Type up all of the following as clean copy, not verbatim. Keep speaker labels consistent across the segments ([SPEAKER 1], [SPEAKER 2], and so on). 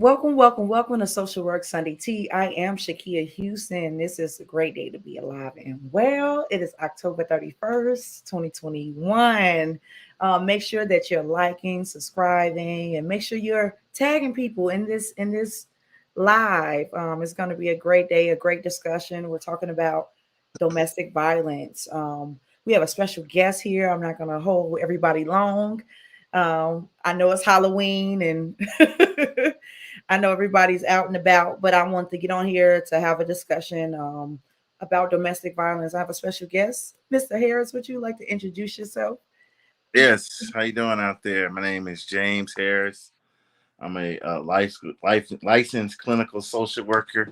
[SPEAKER 1] Welcome to Social Work Sunday Tea. I am Shakia Houston. This is a great day to be alive and well. It is October 31st, 2021. Make sure that you're liking, subscribing, and make sure you're tagging people in this live. It's going to be a great day, a great discussion. We're talking about domestic violence. We have a special guest here. I'm not going to hold everybody long. I know it's Halloween and I know everybody's out and about, but I want to get on here to have a discussion about domestic violence. I have a special guest, Mr. Harris. Would you like to introduce yourself?
[SPEAKER 2] Yes, how you doing out there? My name is James Harris. I'm a licensed clinical social worker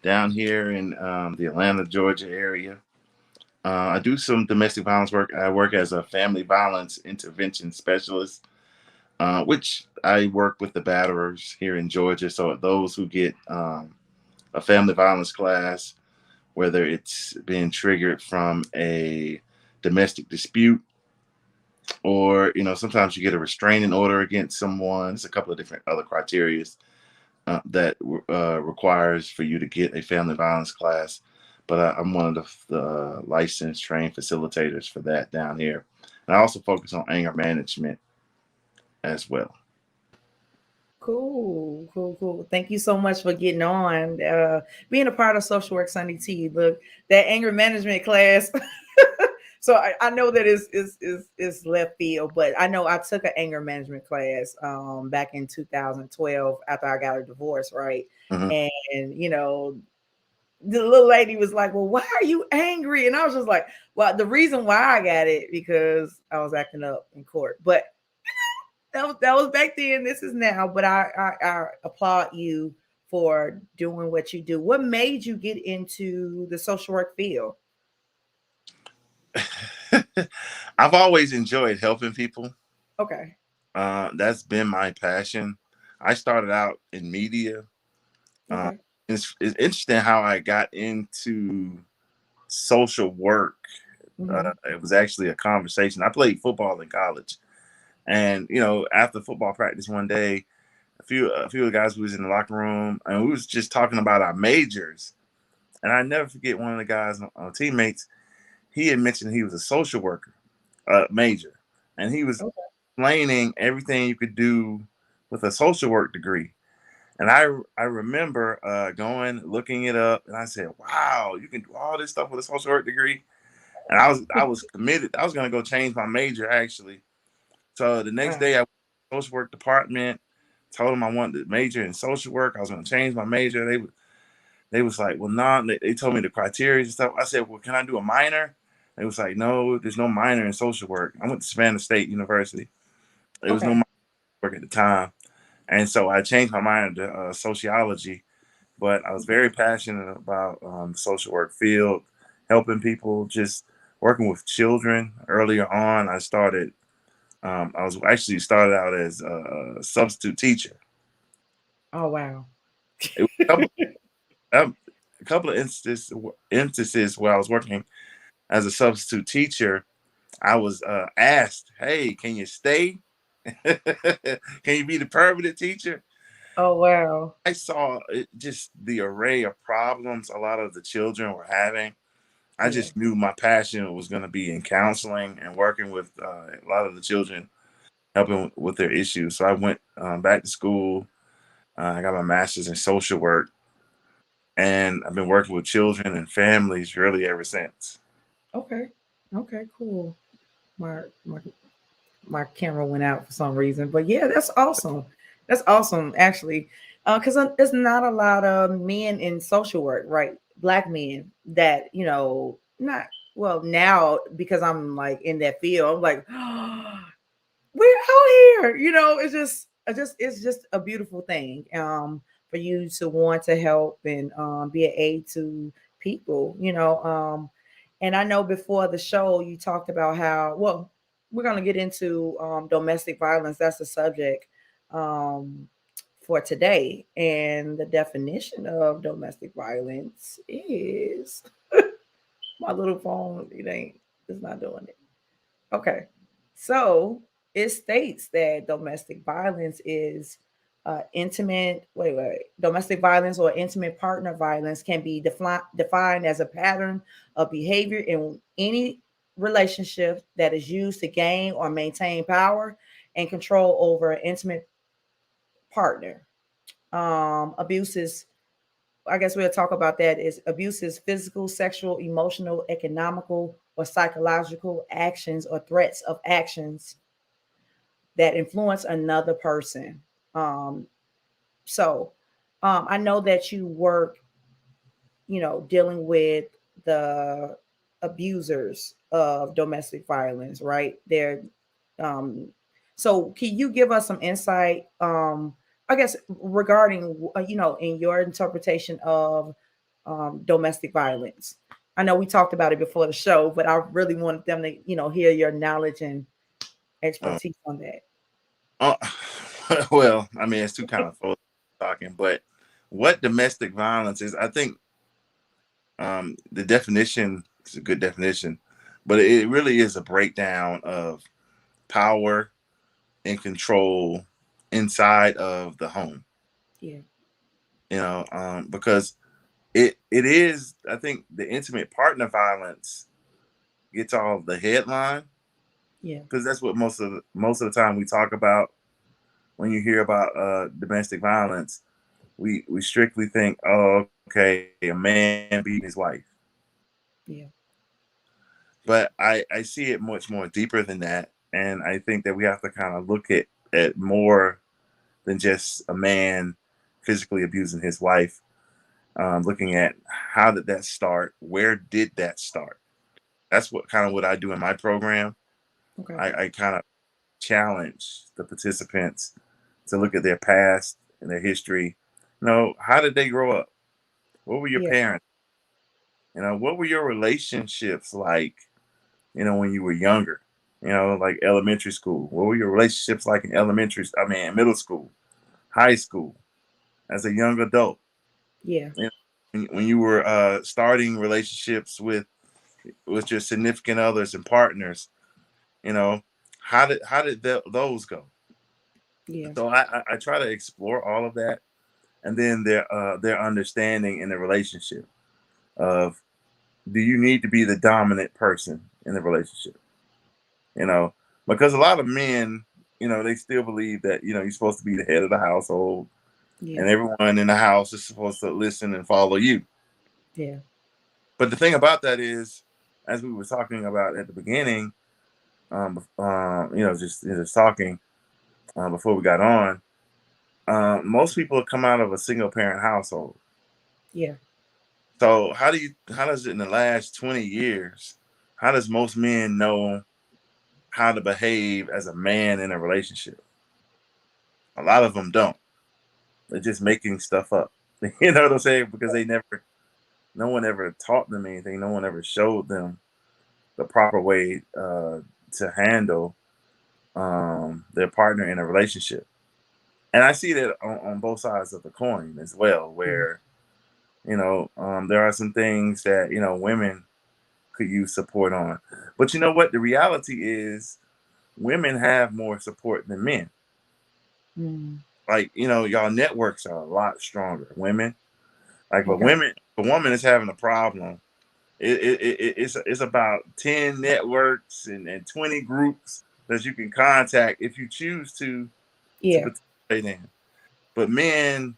[SPEAKER 2] down here in the Atlanta, Georgia area. I do some domestic violence work. I work as a family violence intervention specialist, which I work with the batterers here in Georgia. So those who get a family violence class, whether it's being triggered from a domestic dispute or sometimes you get a restraining order against someone. It's a couple of different other criteria that requires for you to get a family violence class. But I'm one of the licensed trained facilitators for that down here, and I also focus on anger management as well.
[SPEAKER 1] Cool. Thank you so much for getting on, being a part of Social Work Sunday Tea. Look, that anger management class. So I know that is left field, but I know I took an anger management class back in 2012 after I got a divorce, right?
[SPEAKER 2] Hmm.
[SPEAKER 1] And the little lady was like, "Well, why are you angry?" And I was just like, "Well, the reason why I got it because I was acting up in court." But that was back then. This is now. But I applaud you for doing what you do. What made you get into the social work field?
[SPEAKER 2] I've always enjoyed helping people.
[SPEAKER 1] Okay.
[SPEAKER 2] That's been my passion. I started out in media. Uh,
[SPEAKER 1] Okay.
[SPEAKER 2] it's interesting how I got into social work.
[SPEAKER 1] Hmm.
[SPEAKER 2] It was actually a conversation. I played football in college, and after football practice one day, a few of the guys was in the locker room, and we was just talking about our majors. And I never forget one of the guys, teammates. He had mentioned he was a social worker major, and he was
[SPEAKER 1] Okay.
[SPEAKER 2] explaining everything you could do with a social work degree. And I remember going looking it up, and I said, "Wow, you can do all this stuff with a social work degree." And I was committed. I was gonna go change my major actually. So the next
[SPEAKER 1] Wow.
[SPEAKER 2] day I went to the social work department, told them I wanted to major in social work. I was gonna change my major. They was like, well, nah. They told me the criteria and stuff. I said, well, can I do a minor? They was like, no, there's no minor in social work. I went to Savannah State University. There was no
[SPEAKER 1] Okay.
[SPEAKER 2] minor in work at the time, and so I changed my minor to sociology. But I was very passionate about the social work field, helping people, just working with children. Earlier on, I was actually started out as a substitute teacher.
[SPEAKER 1] Oh wow.
[SPEAKER 2] It was um, a couple of instances where I was working as a substitute teacher. I was asked, "Hey, can you stay? Can you be the permanent teacher?"
[SPEAKER 1] Oh wow.
[SPEAKER 2] I saw just the array of problems a lot of the children were having. I
[SPEAKER 1] Yeah.
[SPEAKER 2] just knew my passion was going to be in counseling and working with a lot of the children, helping with their issues. So I went back to school. I got my master's in social work, and I've been working with children and families really ever since.
[SPEAKER 1] Okay. Okay. Cool. My my my camera went out for some reason, but yeah, that's awesome. That's awesome, actually, because there's not a lot of men in social work, right? Black men that not well now because I'm like in that field. I'm like, we're out here. It's just a beautiful thing. For you to want to help and be an aid to people. And I know before the show you talked about how well we're gonna get into domestic violence. That's the subject um, for today, and the definition of domestic violence is my little phone. It's not doing it. Okay. So it states that domestic violence is domestic violence or intimate partner violence can be defined as a pattern of behavior in any relationship that is used to gain or maintain power and control over an intimate partner. Abuse is, I guess we'll talk about that, is abuse is physical, sexual, emotional, economical, or psychological actions or threats of actions that influence another person. Um, so I know that you work, dealing with the abusers of domestic violence, right? Um, so can you give us some insight, I guess, regarding, in your interpretation of domestic violence? I know we talked about it before the show, but I really wanted them to, hear your knowledge and
[SPEAKER 2] Uh,
[SPEAKER 1] expertise on that.
[SPEAKER 2] uh, well, I mean, it's two kind of folks talking, but what domestic violence is, I think the definition is a good definition, but it really is a breakdown of power and control inside of the home.
[SPEAKER 1] Yeah,
[SPEAKER 2] Because it is, I think the intimate partner violence gets all the headline
[SPEAKER 1] yeah,
[SPEAKER 2] because that's what most of the time we talk about when you hear about domestic violence. We strictly think, oh, okay, a man beating his wife.
[SPEAKER 1] yeah,
[SPEAKER 2] But I see it much more deeper than that. And I think that we have to kind of look at more than just a man physically abusing his wife. Looking at how did that start? Where did that start? That's what I do in my program.
[SPEAKER 1] okay,
[SPEAKER 2] I kind of challenge the participants to look at their past and their history. How did they grow up? What were your
[SPEAKER 1] yeah,
[SPEAKER 2] parents? What were your relationships like? When you were younger. Like elementary school. What were your relationships like in middle school, high school, as a young adult?
[SPEAKER 1] yeah,
[SPEAKER 2] You know, when you were starting relationships with your significant others and partners. You know, how did those go?
[SPEAKER 1] yeah,
[SPEAKER 2] So I try to explore all of that, and then their understanding in the relationship of, do you need to be the dominant person in the relationship? You know, because a lot of men, they still believe that you're supposed to be the head of the household,
[SPEAKER 1] yeah,
[SPEAKER 2] and everyone in the house is supposed to listen and follow you.
[SPEAKER 1] yeah,
[SPEAKER 2] But the thing about that is, as we were talking about at the beginning, just talking before we got on, most people come out of a single parent household.
[SPEAKER 1] yeah.
[SPEAKER 2] So how does it in the last 20 years, how does most men know how to behave as a man in a relationship? A lot of them don't. They're just making stuff up. You know what I'm saying? Because no one ever taught them anything. No one ever showed them the proper way to handle their partner in a relationship. And I see that on both sides of the coin as well,
[SPEAKER 1] Yeah.
[SPEAKER 2] where there are some things that women could use support on. But you know what? The reality is, women have more support than men.
[SPEAKER 1] Mm.
[SPEAKER 2] Like, y'all networks are a lot stronger. Women, like,
[SPEAKER 1] Okay.
[SPEAKER 2] a woman is having a problem. It's about 10 networks and 20 groups that you can contact if you choose to
[SPEAKER 1] Yeah.
[SPEAKER 2] participate in. But men,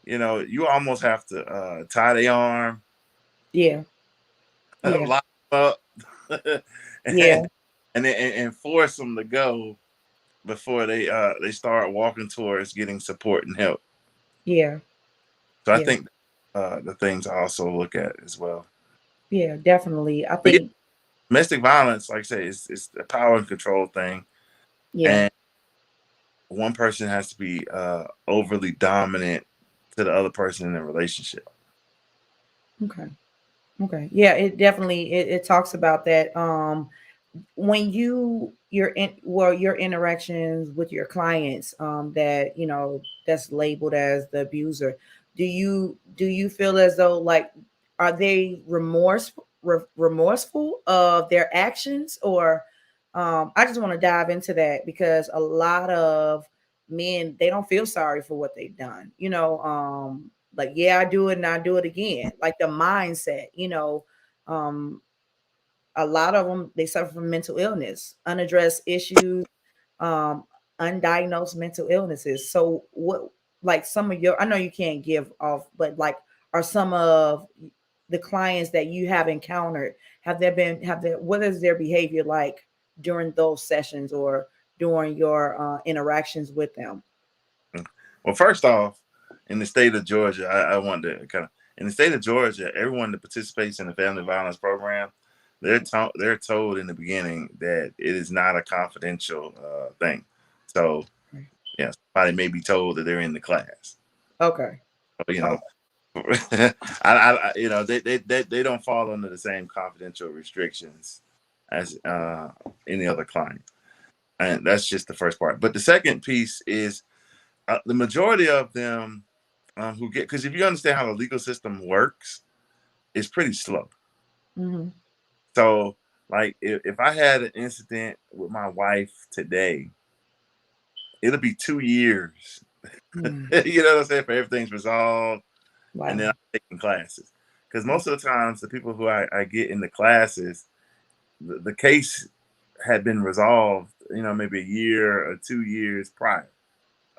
[SPEAKER 2] you almost have to tie their arm,
[SPEAKER 1] Yeah. Yeah.
[SPEAKER 2] lock them up,
[SPEAKER 1] Yeah.
[SPEAKER 2] and and force them to go before they start walking towards getting support and help.
[SPEAKER 1] Yeah.
[SPEAKER 2] So I
[SPEAKER 1] Yeah.
[SPEAKER 2] think the things I also look at as well.
[SPEAKER 1] Yeah. Definitely. I
[SPEAKER 2] But yeah,
[SPEAKER 1] think.
[SPEAKER 2] domestic violence, like I say, it's a power and control thing,
[SPEAKER 1] Yeah.
[SPEAKER 2] and one person has to be overly dominant to the other person in the relationship.
[SPEAKER 1] Okay. Okay. Yeah. It definitely it talks about that. When your interactions with your clients, that that's labeled as the abuser, do you feel as though, like, are they remorseful of their actions, or I just want to dive into that, because a lot of men, they don't feel sorry for what they've done, like, yeah, I do it and I do it again, like the mindset, um a lot of them, they suffer from mental illness, unaddressed issues, um undiagnosed mental illnesses. So what, like, some of your, I know you can't give off, but like, are some of the clients that you have encountered, what is their behavior like during those sessions or during your interactions with them?
[SPEAKER 2] Well, first off, in the state of Georgia, I wanted to kind of, in the state of Georgia, everyone that participates in the family violence program, they're told in the beginning that it is not a confidential thing. So yeah, somebody may be told that they're in the class.
[SPEAKER 1] Okay.
[SPEAKER 2] You
[SPEAKER 1] Oh,
[SPEAKER 2] know, they don't fall under the same confidential restrictions as any other client, and that's just the first part. But the second piece is the majority of them who get, because if you understand how the legal system works, it's pretty slow.
[SPEAKER 1] mm-hmm.
[SPEAKER 2] So, like, if I had an incident with my wife today, it'll be 2 years.
[SPEAKER 1] Mm.
[SPEAKER 2] You know what I'm saying? For everything's resolved, and
[SPEAKER 1] Wow.
[SPEAKER 2] then I'm taking classes. Because most of the times, the people who I get in the classes, the case had been resolved, maybe a year or 2 years prior.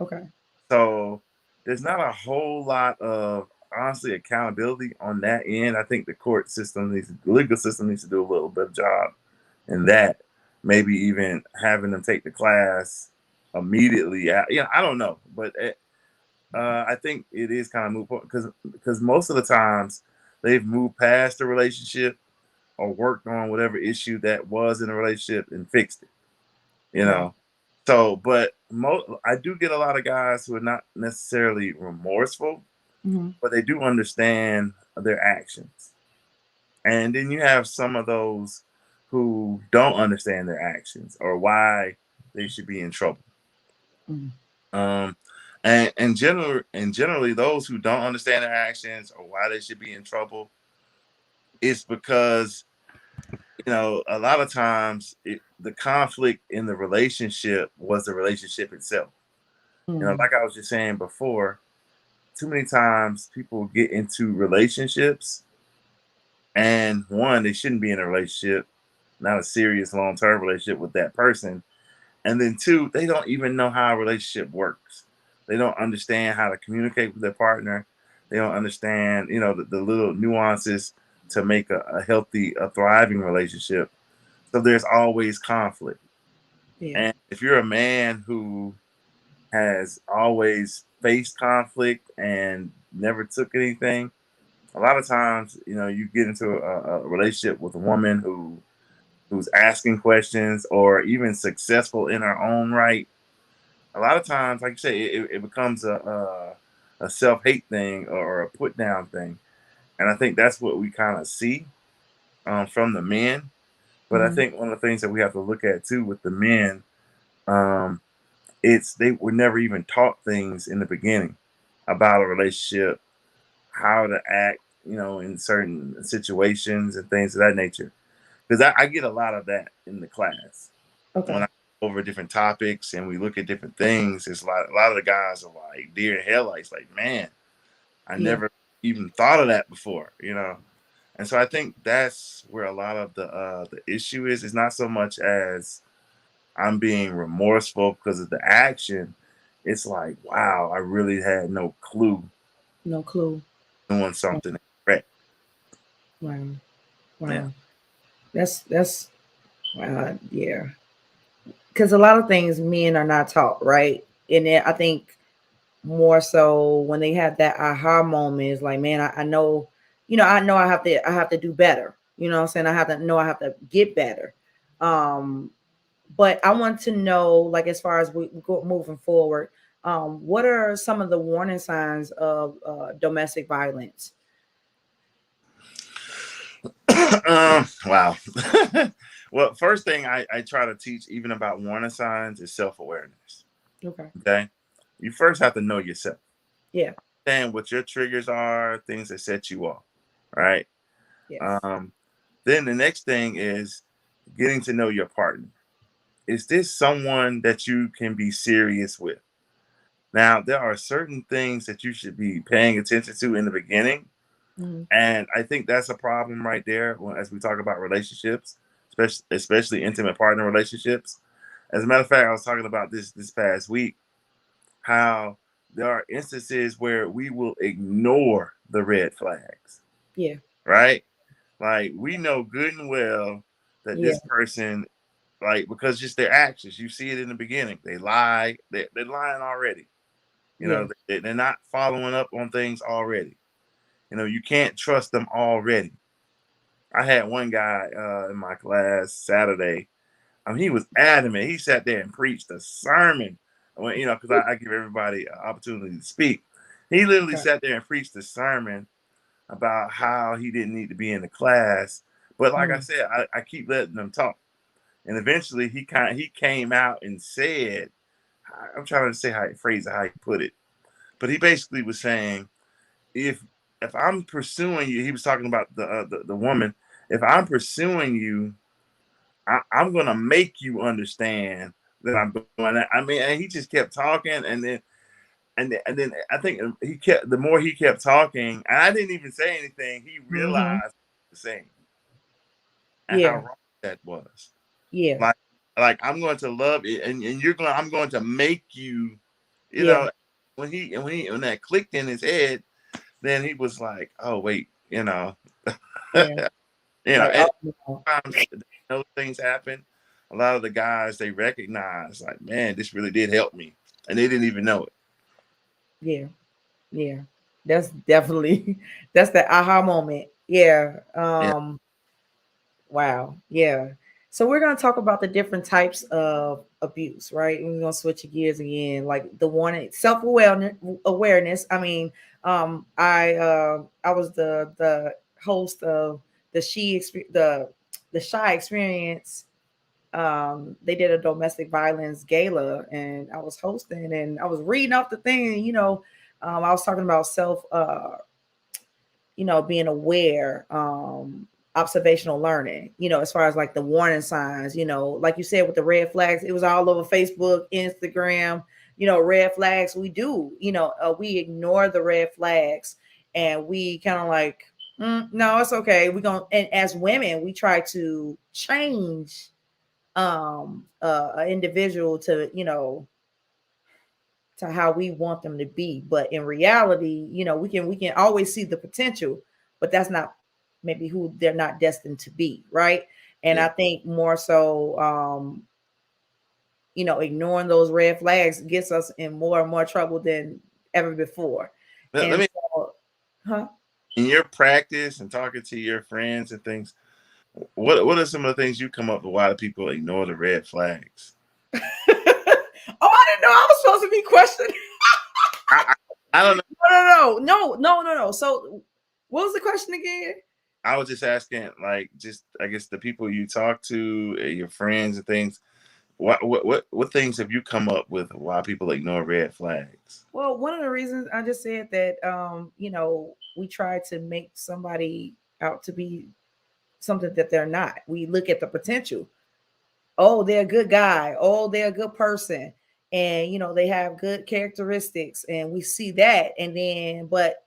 [SPEAKER 1] Okay.
[SPEAKER 2] So there's not a whole lot of, honestly, accountability on that end. I think the the legal system needs to do a little bit of job in that. Maybe even having them take the class immediately. I don't know, but I think it is kind of moot point because most of the times they've moved past the relationship or worked on whatever issue that was in a relationship and fixed it. You
[SPEAKER 1] Right.
[SPEAKER 2] know, so but I do get a lot of guys who are not necessarily remorseful,
[SPEAKER 1] Mm-hmm.
[SPEAKER 2] but they do understand their actions. And then you have some of those who don't understand their actions or why they should be in trouble.
[SPEAKER 1] Mm-hmm.
[SPEAKER 2] Um, and generally, those who don't understand their actions or why they should be in trouble, it's because a lot of times the conflict in the relationship was the relationship itself.
[SPEAKER 1] Mm-hmm.
[SPEAKER 2] Like I was just saying before, too many times people get into relationships, and one, they shouldn't be in a relationship, not a serious long term relationship with that person. And then two, they don't even know how a relationship works. They don't understand how to communicate with their partner. They don't understand, the little nuances to make a healthy, a thriving relationship. So there's always conflict.
[SPEAKER 1] Yeah.
[SPEAKER 2] And if you're a man who has always faced conflict and never took anything, a lot of times, you get into a relationship with a woman who's asking questions or even successful in her own right. A lot of times, like you say, it becomes a self hate thing or a put down thing, and I think that's what we kind of see from the men. But I
[SPEAKER 1] Mm-hmm.
[SPEAKER 2] think one of the things that we have to look at too with the men, um, it's they were never even taught things in the beginning about a relationship, how to act, in certain situations and things of that nature. Because I get a lot of that in the class when
[SPEAKER 1] Okay.
[SPEAKER 2] I go over different topics and we look at different things. It's a lot of the guys are like deer in headlights, like, man, I
[SPEAKER 1] Yeah.
[SPEAKER 2] never even thought of that before. And so I think that's where a lot of the issue is. It's not so much as I'm being remorseful because of the action. It's like, wow, I really had no clue
[SPEAKER 1] No clue.
[SPEAKER 2] doing something correct.
[SPEAKER 1] Wow.
[SPEAKER 2] Yeah.
[SPEAKER 1] Wow. That's yeah. Because a lot of things men are not taught, right? And I think more so when they have that aha moment, is like, man, I know, I know I have to do better. You know what I'm saying? I have to get better. Um, but I want to know, like, as far as we go moving forward, what are some of the warning signs of domestic violence?
[SPEAKER 2] Wow. Well, first thing I try to teach, even about warning signs, is self awareness.
[SPEAKER 1] Okay.
[SPEAKER 2] Okay. You first have to know yourself,
[SPEAKER 1] Yeah.
[SPEAKER 2] understand what your triggers are, things that set you off. Right.
[SPEAKER 1] Yes.
[SPEAKER 2] Um, then the next thing is getting to know your partner. Is this someone that you can be serious with? Now, there are certain things that you should be paying attention to in the beginning.
[SPEAKER 1] Mhm.
[SPEAKER 2] And I think that's a problem right there as we talk about relationships, especially intimate partner relationships. As a matter of fact, I was talking about this past week, how there are instances where we will ignore the red flags,
[SPEAKER 1] Yeah.
[SPEAKER 2] right? Like we know good and well that
[SPEAKER 1] Yeah.
[SPEAKER 2] this person, like, because just their actions, you see it in the beginning. They lie, they're lying already. You
[SPEAKER 1] Yeah.
[SPEAKER 2] know, they're not following up on things already. You know, you can't trust them already. I had one guy in my class Saturday. He was adamant. He sat there and preached a sermon. When, you know, because I give everybody an opportunity to speak. He literally
[SPEAKER 1] Okay.
[SPEAKER 2] sat there and preached a sermon about how he didn't need to be in the class. But like I
[SPEAKER 1] Mm.
[SPEAKER 2] said, I keep letting them talk. And eventually he came out and said, I'm trying to say how he phrased it, how he put it. But he basically was saying, if if I'm pursuing you, he was talking about the woman. If I'm pursuing you, I'm gonna make you understand that I'm doing that. I mean, and he just kept talking, and then I think he kept the more he kept talking, and I didn't even say anything. He
[SPEAKER 1] Hmm.
[SPEAKER 2] realized the saying and how
[SPEAKER 1] Yeah.
[SPEAKER 2] wrong that was.
[SPEAKER 1] Yeah.
[SPEAKER 2] Like like I'm going to love it, and you're going. I'm going to make you. You
[SPEAKER 1] Yeah.
[SPEAKER 2] know, when that clicked in his head, then he was like, oh wait,
[SPEAKER 1] Yeah. Like,
[SPEAKER 2] and
[SPEAKER 1] oh no.
[SPEAKER 2] sometimes those things happen. A lot of the guys they recognize like, man, this really did help me, and they didn't even know it.
[SPEAKER 1] Yeah. Yeah. That's definitely that's the aha moment. Yeah.
[SPEAKER 2] Yeah,
[SPEAKER 1] Wow. Yeah. So we're going to talk about the different types of abuse, right? And we're going to switch gears again, like the one self awareness. I mean, I was the host of the Shy Experience. They did a domestic violence gala, and I was hosting, and I was reading off the thing. I was talking about being aware, observational learning, as far as like the warning signs, like you said with the red flags, it was all over Facebook, Instagram, red flags. We do, we ignore the red flags, and we kind of like, no, it's okay. And as women, we try to change an individual to how we want them to be. But in reality, we can always see the potential, but that's not maybe who they're not destined to be, right? And
[SPEAKER 2] yeah.
[SPEAKER 1] I think more so, ignoring those red flags gets us in more and more trouble than ever before.
[SPEAKER 2] Let
[SPEAKER 1] And
[SPEAKER 2] me
[SPEAKER 1] so, huh?
[SPEAKER 2] in your practice and talking to your friends and things. What are some of the things you come up with? Why do people ignore the red flags?
[SPEAKER 1] Oh, I didn't know I was supposed to be questioned.
[SPEAKER 2] I, I don't know.
[SPEAKER 1] No. So, what was the question again?
[SPEAKER 2] I was just asking, like, just I guess the people you talk to, your friends and things. What things have you come up with why people ignore red flags?
[SPEAKER 1] Well, one of the reasons I just said that, we try to make somebody out to be something that they're not. We look at the potential. Oh, they're a good guy. Oh, they're a good person. And, they have good characteristics. And we see that. And then, but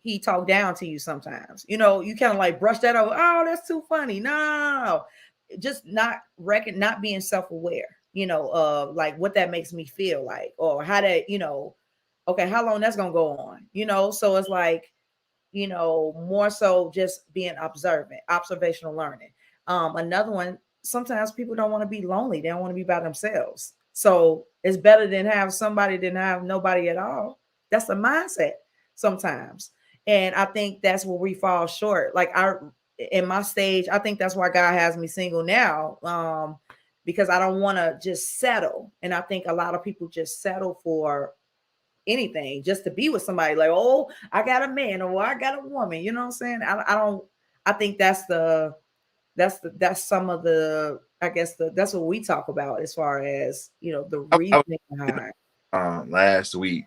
[SPEAKER 1] he talked down to you sometimes. You kind of like brush that over. Oh, that's too funny. No. Just not being self-aware, of like what that makes me feel like, or how that, okay, how long that's gonna go on, so it's like, more so just being observant, observational learning. Another one, sometimes people don't want to be lonely, they don't want to be by themselves, so it's better than have somebody than have nobody at all. That's the mindset sometimes. And I think that's where we fall short. Like, in my stage, I think that's why God has me single now, because I don't want to just settle. And I think a lot of people just settle for anything just to be with somebody, like, oh, I got a man or I got a woman, you know what I'm saying? I don't, I think that's some of the, I guess, that's what we talk about as far as, the
[SPEAKER 2] I was
[SPEAKER 1] reasoning
[SPEAKER 2] thinking,
[SPEAKER 1] behind.
[SPEAKER 2] last week.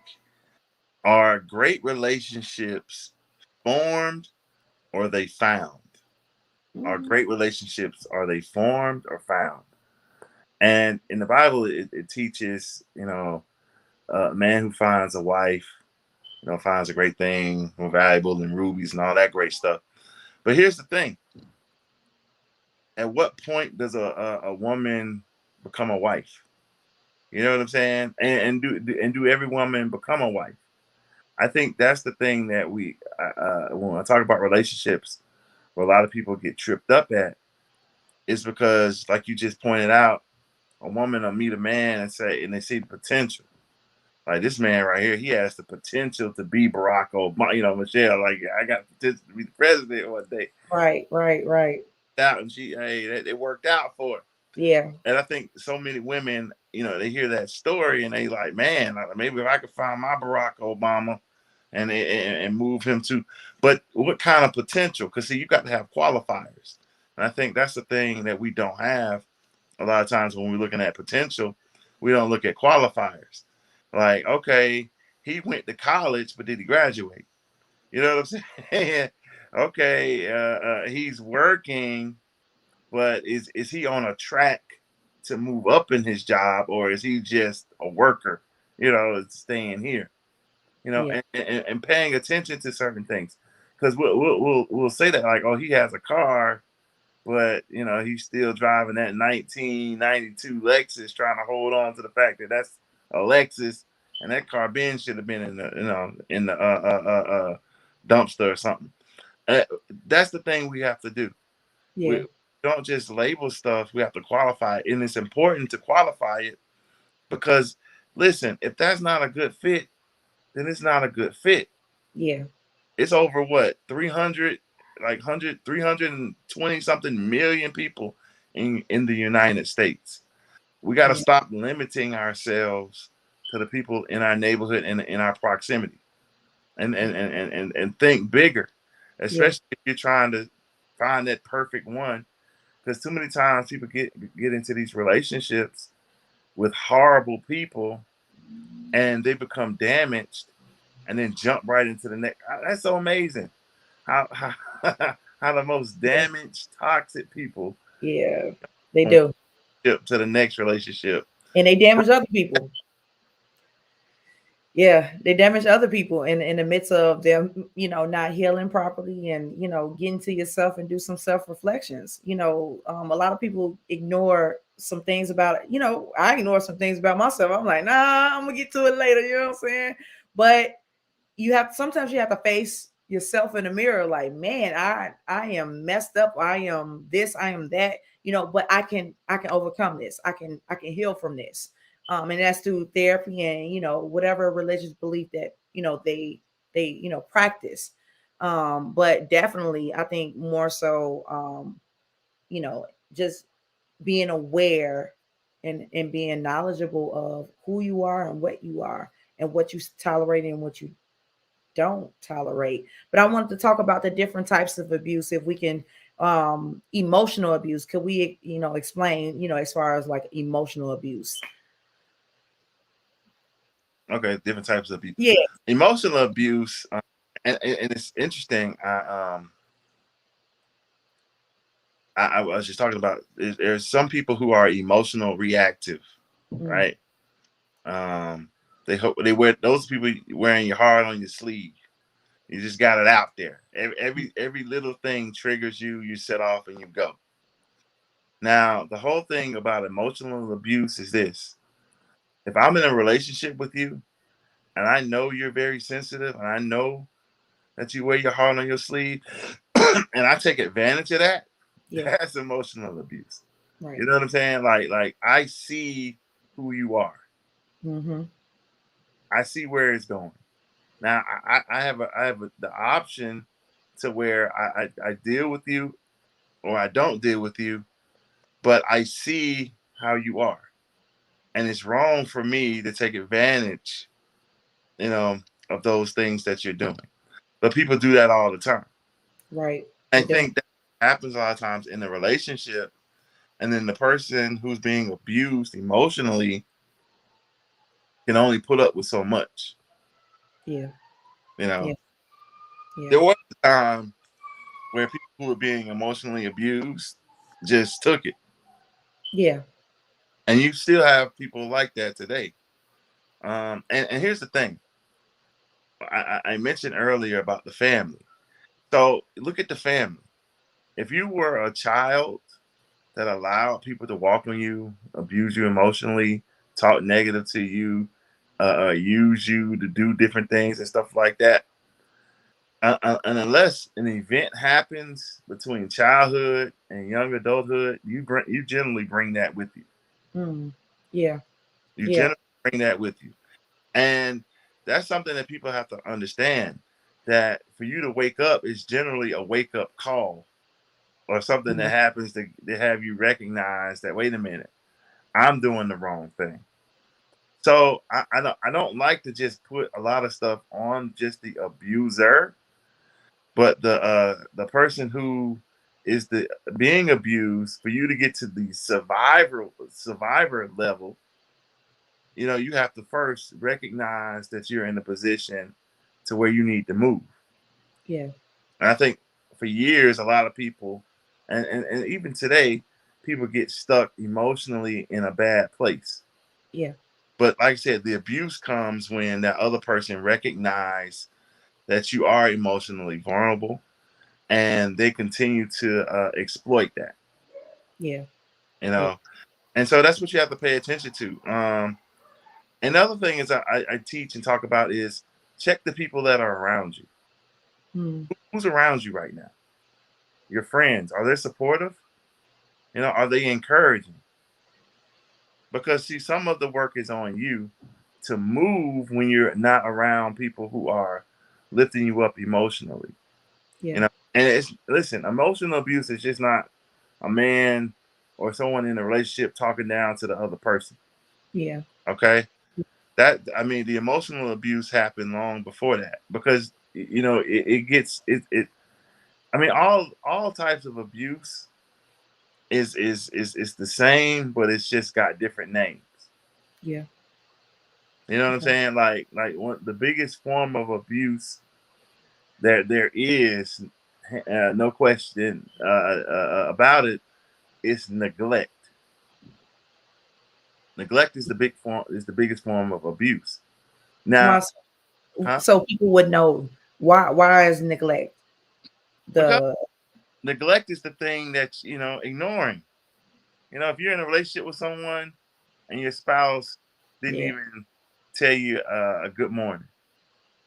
[SPEAKER 2] Are great relationships formed or they found? Are
[SPEAKER 1] Mhm.
[SPEAKER 2] great relationships, are they formed or found? And in the Bible, it teaches, a man who finds a wife, finds a great thing, more valuable than rubies and all that great stuff. But here's the thing: at what point does a woman become a wife? You know what I'm saying? And do every woman become a wife? I think that's the thing that we when I talk about relationships, where a lot of people get tripped up at, is because, like you just pointed out, a woman will meet a man and they see the potential. Like this man right here, he has the potential to be Barack Obama. Michelle, like I got potential to be the president one day.
[SPEAKER 1] Right, right, right.
[SPEAKER 2] Out and it worked out for her.
[SPEAKER 1] Yeah,
[SPEAKER 2] And I think so many women, they hear that story and they like, man, maybe if I could find my Barack Obama and move him to, but what kind of potential? Because see, you got to have qualifiers, and I think that's the thing that we don't have a lot of times when we're looking at potential. We don't look at qualifiers. Like, okay, he went to college, but did he graduate? You know what I'm saying? Okay, he's working, but is he on a track to move up in his job, or is he just a worker? Staying here.
[SPEAKER 1] yeah,
[SPEAKER 2] And paying attention to certain things, because we'll say that like, oh, he has a car, but he's still driving that 1992 Lexus, trying to hold on to the fact that that's a Lexus, and that car Ben should have been in the dumpster or something. Uh, that's the thing we have to do.
[SPEAKER 1] yeah,
[SPEAKER 2] We don't just label stuff; we have to qualify it, and it's important to qualify it because, listen, if that's not a good fit, then it's not a good fit.
[SPEAKER 1] yeah,
[SPEAKER 2] It's over what, 300, like 100, 320 something million people in the United States. We got to
[SPEAKER 1] yeah,
[SPEAKER 2] stop limiting ourselves to the people in our neighborhood and in our proximity, and think bigger,
[SPEAKER 1] yeah,
[SPEAKER 2] especially if you're trying to find that perfect one. Because too many times people get into these relationships with horrible people and they become damaged and then jump right into the next. That's so amazing how how the most
[SPEAKER 1] yeah,
[SPEAKER 2] damaged, toxic people
[SPEAKER 1] yeah. They
[SPEAKER 2] from
[SPEAKER 1] do,
[SPEAKER 2] relationship to the next relationship.
[SPEAKER 1] and they damage other people. Yeah, they damage other people in the midst of them, not healing properly, and getting to yourself and do some self reflections. A lot of people ignore some things about it. I ignore some things about myself. I'm like, nah, I'm gonna get to it later. You know what I'm saying? But sometimes you have to face yourself in the mirror, like, man, I am messed up, I am this, I am that, but I can overcome this, I can heal from this. And that's through therapy and whatever religious belief that they practice. But definitely I think more so, you know just being aware and being knowledgeable of who you are and what you are and what you tolerate and what you don't tolerate. But I wanted to talk about the different types of abuse. If we can, emotional abuse, could we, explain, as far as like emotional abuse?
[SPEAKER 2] Okay, different types of abuse.
[SPEAKER 1] Yeah.
[SPEAKER 2] Emotional abuse, and it's interesting. I was just talking about, there's some people who are emotional reactive,
[SPEAKER 1] Mm,
[SPEAKER 2] right? Um, they wear, those people wearing your heart on your sleeve. You just got it out there. Every little thing triggers you. You set off and you go. Now, the whole thing about emotional abuse is this: if I'm in a relationship with you and I know you're very sensitive and I know that you wear your heart on your sleeve and I take advantage of that,
[SPEAKER 1] yeah.
[SPEAKER 2] that's emotional abuse.
[SPEAKER 1] Right.
[SPEAKER 2] You know what I'm saying? Like I see who you are.
[SPEAKER 1] Mm-hmm.
[SPEAKER 2] I see where it's going. Now I have the option to where I deal with you or I don't deal with you, but I see how you are. And it's wrong for me to take advantage, you know, of those things that you're doing. But people do that all the time.
[SPEAKER 1] Right.
[SPEAKER 2] I
[SPEAKER 1] They do.
[SPEAKER 2] think that happens a lot of times in the relationship, and then the person who's being abused emotionally can only put up with so much.
[SPEAKER 1] Yeah.
[SPEAKER 2] You
[SPEAKER 1] Yeah.
[SPEAKER 2] know,
[SPEAKER 1] Yeah.
[SPEAKER 2] there was a time where people who were being emotionally abused just took it,
[SPEAKER 1] Yeah.
[SPEAKER 2] and you still have people like that today. And here's the thing. I mentioned earlier about the family. So look at the family. If you were a child that allowed people to walk on you, abuse you emotionally, talk negative to you, use you to do different things and stuff like that, and unless an event happens between childhood and young adulthood, you generally bring that with you.
[SPEAKER 1] Mm. Yeah.
[SPEAKER 2] You
[SPEAKER 1] Yeah.
[SPEAKER 2] generally bring that with you, and that's something that people have to understand. That for you to wake up is generally a wake up call or something that
[SPEAKER 1] Mm.
[SPEAKER 2] happens to have you recognize that, wait a minute, I'm doing the wrong thing. So I don't like to just put a lot of stuff on just the abuser, but the person who is the being abused. For you to get to the survivor level, you have to first recognize that you're in a position to where you need to move.
[SPEAKER 1] Yeah.
[SPEAKER 2] And I think for years, a lot of people, and even today, people get stuck emotionally in a bad place.
[SPEAKER 1] Yeah.
[SPEAKER 2] But like I said, the abuse comes when that other person recognize that you are emotionally vulnerable, and they continue to exploit that.
[SPEAKER 1] Yeah.
[SPEAKER 2] You
[SPEAKER 1] Yeah.
[SPEAKER 2] know, and so that's what you have to pay attention to. Another thing is I teach and talk about is check the people that are around you.
[SPEAKER 1] Mm.
[SPEAKER 2] Who's around you right now? Your friends, are they supportive? Are they encouraging? Because see, some of the work is on you to move when you're not around people who are lifting you up emotionally.
[SPEAKER 1] Yeah.
[SPEAKER 2] And it's listen, emotional abuse is just not a man or someone in a relationship talking down to the other person.
[SPEAKER 1] Yeah.
[SPEAKER 2] Okay, that I mean, the emotional abuse happened long before that because it gets it. I mean, all types of abuse is the same, but it's just got different names.
[SPEAKER 1] Yeah.
[SPEAKER 2] You know what I'm
[SPEAKER 1] Okay.
[SPEAKER 2] saying? Like the biggest form of abuse that there is, no question about it, is neglect. Neglect is the biggest form of abuse. Now,
[SPEAKER 1] Why?
[SPEAKER 2] huh?
[SPEAKER 1] So people would know why is neglect
[SPEAKER 2] Because
[SPEAKER 1] the
[SPEAKER 2] neglect is the thing that's ignoring. If you're in a relationship with someone and your spouse didn't
[SPEAKER 1] yeah.
[SPEAKER 2] even tell you a good morning.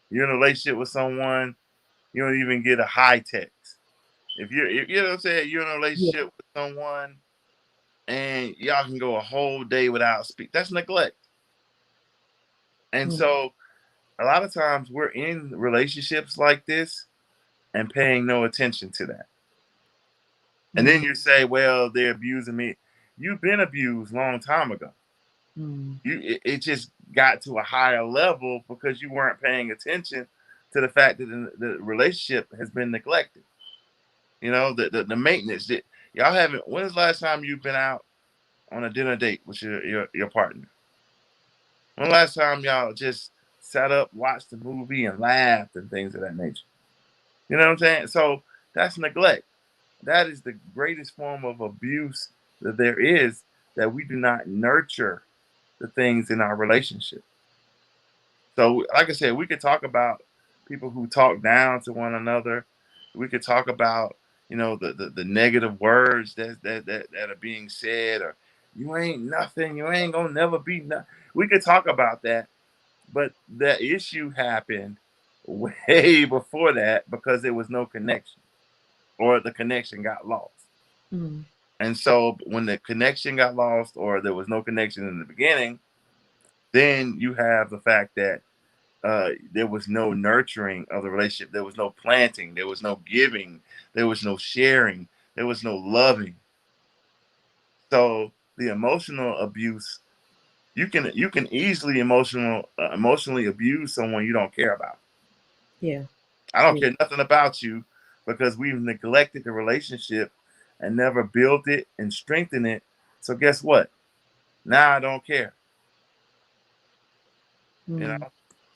[SPEAKER 2] You're in a relationship with someone, you don't even get a hi text. If you know what I'm saying, you're in a
[SPEAKER 1] Yeah.
[SPEAKER 2] relationship with someone and y'all can go a whole day without speak. That's neglect. And
[SPEAKER 1] Mm.
[SPEAKER 2] so a lot of times we're in relationships like this and paying no attention to that. And then
[SPEAKER 1] Mm.
[SPEAKER 2] you say, well, they're abusing me. You've been abused long time ago.
[SPEAKER 1] Mm.
[SPEAKER 2] It just got to a higher level because you weren't paying attention to the fact that the relationship has been neglected. The maintenance that y'all haven't. When's the last time you've been out on a dinner date with your partner? When the last time y'all just sat up, watched a movie, and laughed and things of that nature? You know what I'm saying? So that's neglect. That is the greatest form of abuse that there is, that we do not nurture the things in our relationship. So, like I said, we could talk about people who talk down to one another. We could talk about, the negative words that are being said, or you ain't nothing, you ain't gonna never be nothing. We could talk about that, but that issue happened way before that because there was no connection, or the connection got lost.
[SPEAKER 1] Mm.
[SPEAKER 2] And so when the connection got lost, or there was no connection in the beginning, then you have the fact that there was no nurturing of the relationship. There was no planting. There was no giving. There was no sharing. There was no loving. So the emotional abuse, you can easily emotionally abuse someone you don't care about.
[SPEAKER 1] Yeah.
[SPEAKER 2] I don't
[SPEAKER 1] Yeah.
[SPEAKER 2] care nothing about you because we've neglected the relationship and never built it and strengthened it. So guess what? Now I don't care. You
[SPEAKER 1] Mm.
[SPEAKER 2] know,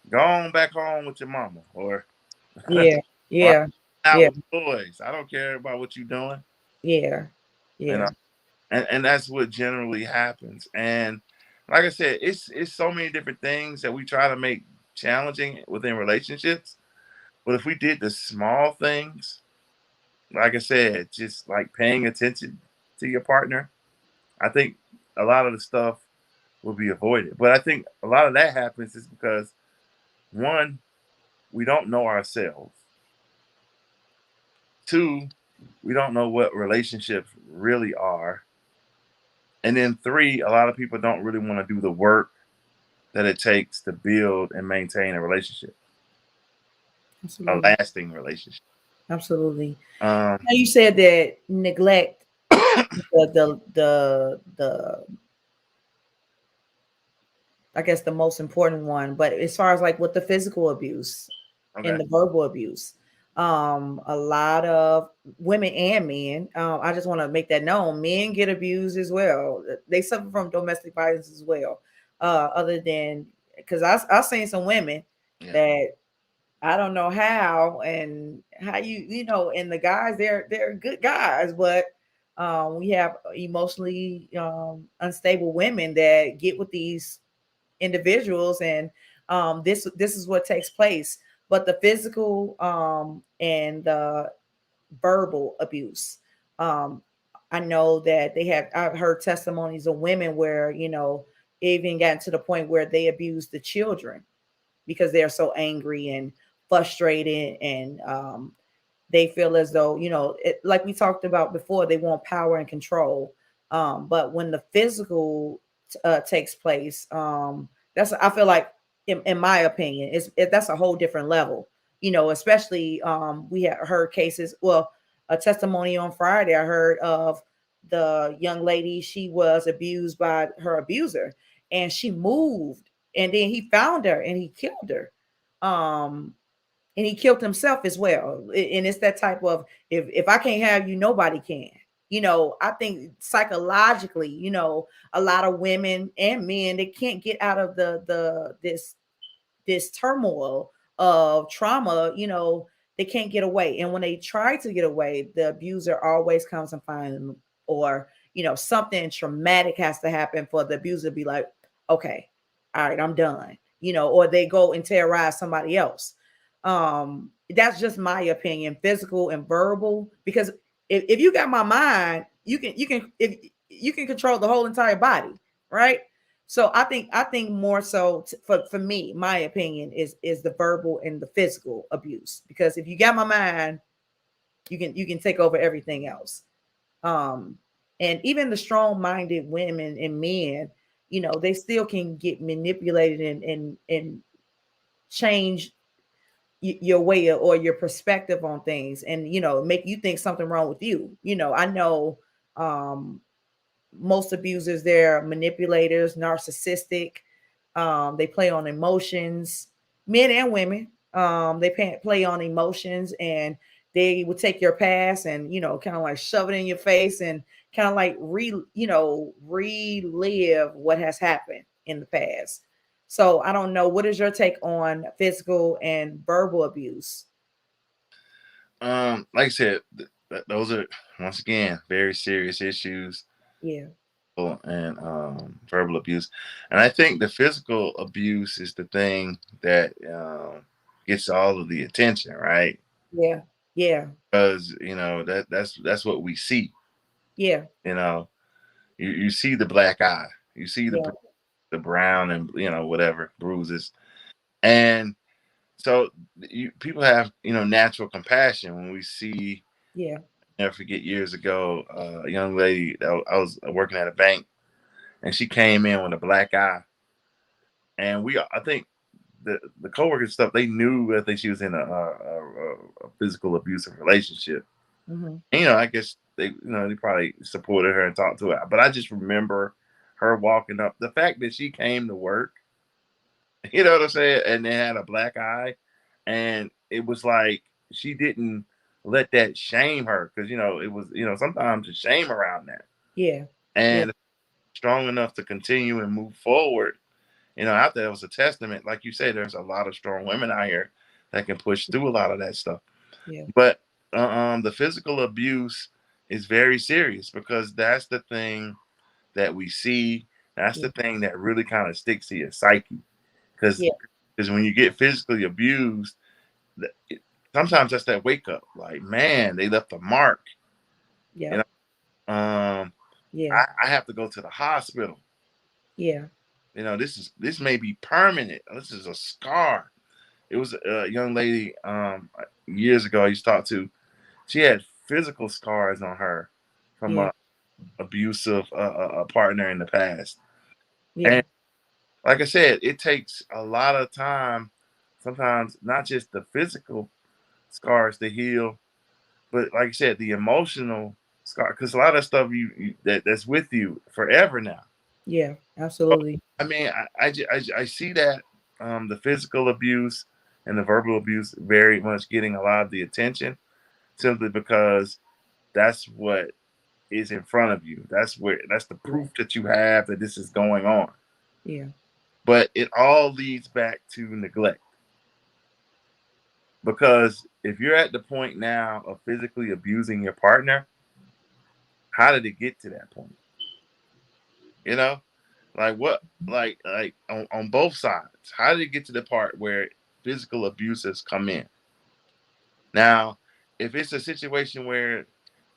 [SPEAKER 2] go on back home with your mama,
[SPEAKER 1] Yeah.
[SPEAKER 2] or
[SPEAKER 1] Yeah.
[SPEAKER 2] out
[SPEAKER 1] Yeah.
[SPEAKER 2] with the boys. I don't care about what you're doing.
[SPEAKER 1] Yeah.
[SPEAKER 2] You
[SPEAKER 1] Yeah.
[SPEAKER 2] know, and that's what generally happens. And like I said, it's so many different things that we try to make challenging within relationships. But if we did the small things, like I said, just like paying attention to your partner, I think a lot of the stuff will be avoided. But I think a lot of that happens is because one, we don't know ourselves. Two, we don't know what relationships really are. And then three, a lot of people don't really want to do the work that it takes to build and maintain a relationship, a
[SPEAKER 1] Absolutely.
[SPEAKER 2] lasting relationship.
[SPEAKER 1] Absolutely.
[SPEAKER 2] Um,
[SPEAKER 1] Now you said that neglect the I guess the most important one, but as far as like with the physical abuse and
[SPEAKER 2] okay.
[SPEAKER 1] the verbal abuse, a lot of women and men, I just want to make that known, men get abused as well. They suffer from domestic violence as well. Other than because I've seen some women
[SPEAKER 2] Yeah.
[SPEAKER 1] that I don't know how and how and the guys they're good guys, but we have emotionally unstable women that get with these individuals, and this is what takes place. But the physical and the verbal abuse, um, I know that I've heard testimonies of women where it even gotten to the point where they abuse the children because they're so angry and frustrated, and they feel as though like we talked about before, they want power and control. But when the physical takes place, that's I feel like in my opinion that's a whole different level. Especially we had heard cases, well, a testimony on Friday I heard of the young lady. She was abused by her abuser, and she moved, and then he found her and he killed her. um and he killed himself as well. And it's that type of, if I can't have you, nobody can. I think psychologically, a lot of women and men, they can't get out of this turmoil of trauma. They can't get away, and when they try to get away, the abuser always comes and finds them, or something traumatic has to happen for the abuser to be like, okay, all right, I'm done. Or they go and terrorize somebody else. That's just my opinion, physical and verbal, because if you got my mind, you can control the whole entire body, right? So I think more so for me, my opinion is the verbal and the physical abuse, because if you got my mind, you can take over everything else. Um, and even the strong-minded women and men, they still can get manipulated and change your way or your perspective on things, and make you think something wrong with you. I know um most abusers, they're manipulators, narcissistic. They play on emotions, men and women. They play on emotions, and they will take your past and kind of like shove it in your face, and kind of like relive what has happened in the past. So I don't know. What is your take on physical and verbal abuse?
[SPEAKER 2] Like I said, those are once again very serious issues,
[SPEAKER 1] Yeah,
[SPEAKER 2] and verbal abuse. And I think the physical abuse is the thing that gets all of the attention, right?
[SPEAKER 1] yeah, yeah,
[SPEAKER 2] Because that's what we see.
[SPEAKER 1] yeah,
[SPEAKER 2] You know, you see the black eye, you see
[SPEAKER 1] yeah,
[SPEAKER 2] the brown and whatever bruises, and so people have natural compassion when we see.
[SPEAKER 1] yeah.
[SPEAKER 2] Never forget years ago, a young lady that I was working at a bank, and she came in with a black eye, and I think the coworkers stuff, they knew. I think she was in a physical abusive relationship.
[SPEAKER 1] Hmm.
[SPEAKER 2] And, I guess they probably supported her and talked to her. But I just remember her walking up. The fact that she came to work, you know what I'm saying, and they had a black eye, and it was like she didn't let that shame her, because it was sometimes there's shame around that,
[SPEAKER 1] Yeah, yeah,
[SPEAKER 2] and strong enough to continue and move forward. After that was a testament. Like you said, there's a lot of strong women out here that can push through a lot of that stuff.
[SPEAKER 1] yeah,
[SPEAKER 2] But the physical abuse is very serious, because that's the thing that we see. That's
[SPEAKER 1] Yeah.
[SPEAKER 2] the thing that really kind of sticks to your psyche, because
[SPEAKER 1] Yeah.
[SPEAKER 2] when you get physically abused, sometimes that's that wake up. Like, man, they left a mark. You
[SPEAKER 1] Yep.
[SPEAKER 2] know,
[SPEAKER 1] Yeah.
[SPEAKER 2] I have to go to the hospital.
[SPEAKER 1] Yeah.
[SPEAKER 2] This may be permanent. This is a scar. It was a young lady years ago I used to talk to. She had physical scars on her from
[SPEAKER 1] Yeah.
[SPEAKER 2] a abusive partner in the past.
[SPEAKER 1] Yeah.
[SPEAKER 2] And like I said, it takes a lot of time, sometimes not just the physical scars to heal, but like I said, the emotional scar, because a lot of stuff that's with you forever now.
[SPEAKER 1] Yeah. Absolutely.
[SPEAKER 2] I mean, I see that the physical abuse and the verbal abuse very much getting a lot of the attention simply because that's what is in front of you. That's the
[SPEAKER 1] Yeah.
[SPEAKER 2] proof that you have that this is going on.
[SPEAKER 1] Yeah.
[SPEAKER 2] But it all leads back to neglect, because if you're at the point now of physically abusing your partner, how did it get to that point? You know, like what, like on both sides, how did it get to the part where physical abuse has come in? Now, if it's a situation where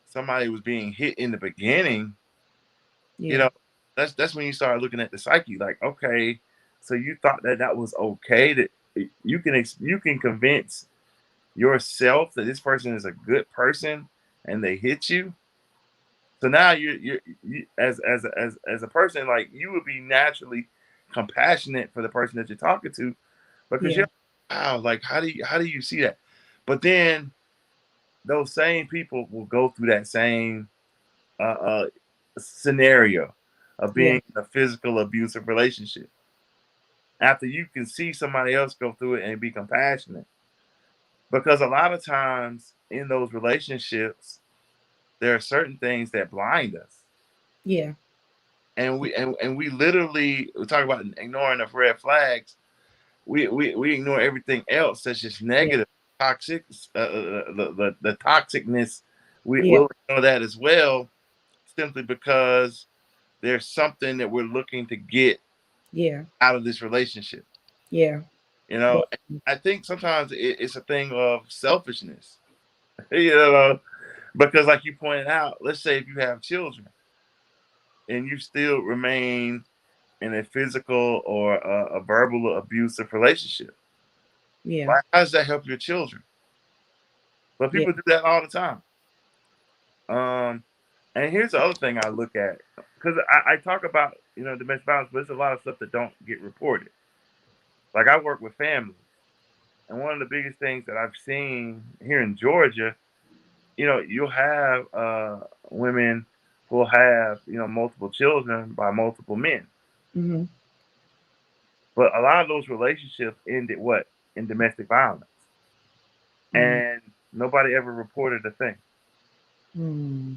[SPEAKER 2] somebody was being hit in the beginning, you
[SPEAKER 1] Yeah.
[SPEAKER 2] know, that's when you start looking at the psyche. Like, okay, so you thought that that was okay, that you can convince yourself that this person is a good person, and they hit you. So now you as a person, like, you would be naturally compassionate for the person that you're talking to, because
[SPEAKER 1] Yeah.
[SPEAKER 2] you're, wow, like, how do you see that? But then those same people will go through that same uh, scenario of
[SPEAKER 1] Yeah.
[SPEAKER 2] being in a physical abusive relationship after you can see somebody else go through it and be compassionate. Because a lot of times in those relationships, there are certain things that blind us.
[SPEAKER 1] Yeah.
[SPEAKER 2] And we literally, we talk about ignoring the red flags. We ignore everything else that's just
[SPEAKER 1] Yeah.
[SPEAKER 2] negative, toxic, the toxicness.
[SPEAKER 1] Yeah.
[SPEAKER 2] We'll ignore that as well, simply because there's something that we're looking to get
[SPEAKER 1] Yeah.
[SPEAKER 2] out of this relationship.
[SPEAKER 1] Yeah.
[SPEAKER 2] You know,
[SPEAKER 1] Definitely.
[SPEAKER 2] I think sometimes it's a thing of selfishness. You know, because like you pointed out, let's say if you have children and you still remain in a physical or a verbal abusive relationship,
[SPEAKER 1] Yeah.
[SPEAKER 2] why, how does that help your children? But
[SPEAKER 1] Yeah.
[SPEAKER 2] people do that all the time. Um, and here's the other thing I look at, because I talk about, domestic violence, but there's a lot of stuff that don't get reported. Like, I work with families, and one of the biggest things that I've seen here in Georgia, you'll have women who will have multiple children by multiple men,
[SPEAKER 1] Mm-hmm.
[SPEAKER 2] but a lot of those relationships ended what, in domestic violence,
[SPEAKER 1] Mm.
[SPEAKER 2] and nobody ever reported a thing.
[SPEAKER 1] Mm.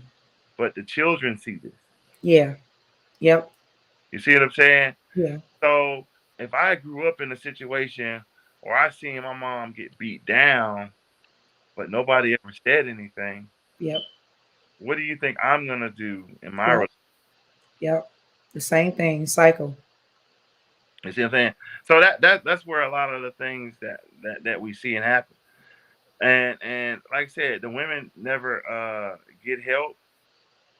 [SPEAKER 2] But the children see this.
[SPEAKER 1] Yeah. Yep.
[SPEAKER 2] You see what I'm saying?
[SPEAKER 1] Yeah.
[SPEAKER 2] So if I grew up in a situation where I seen my mom get beat down, but nobody ever said anything,
[SPEAKER 1] Yep.
[SPEAKER 2] what do you think I'm gonna do in my
[SPEAKER 1] Yep.
[SPEAKER 2] relationship?
[SPEAKER 1] Yep. The same thing. Cycle.
[SPEAKER 2] You see what I'm saying? So that's where a lot of the things that we see and happen. And like I said, the women never get help.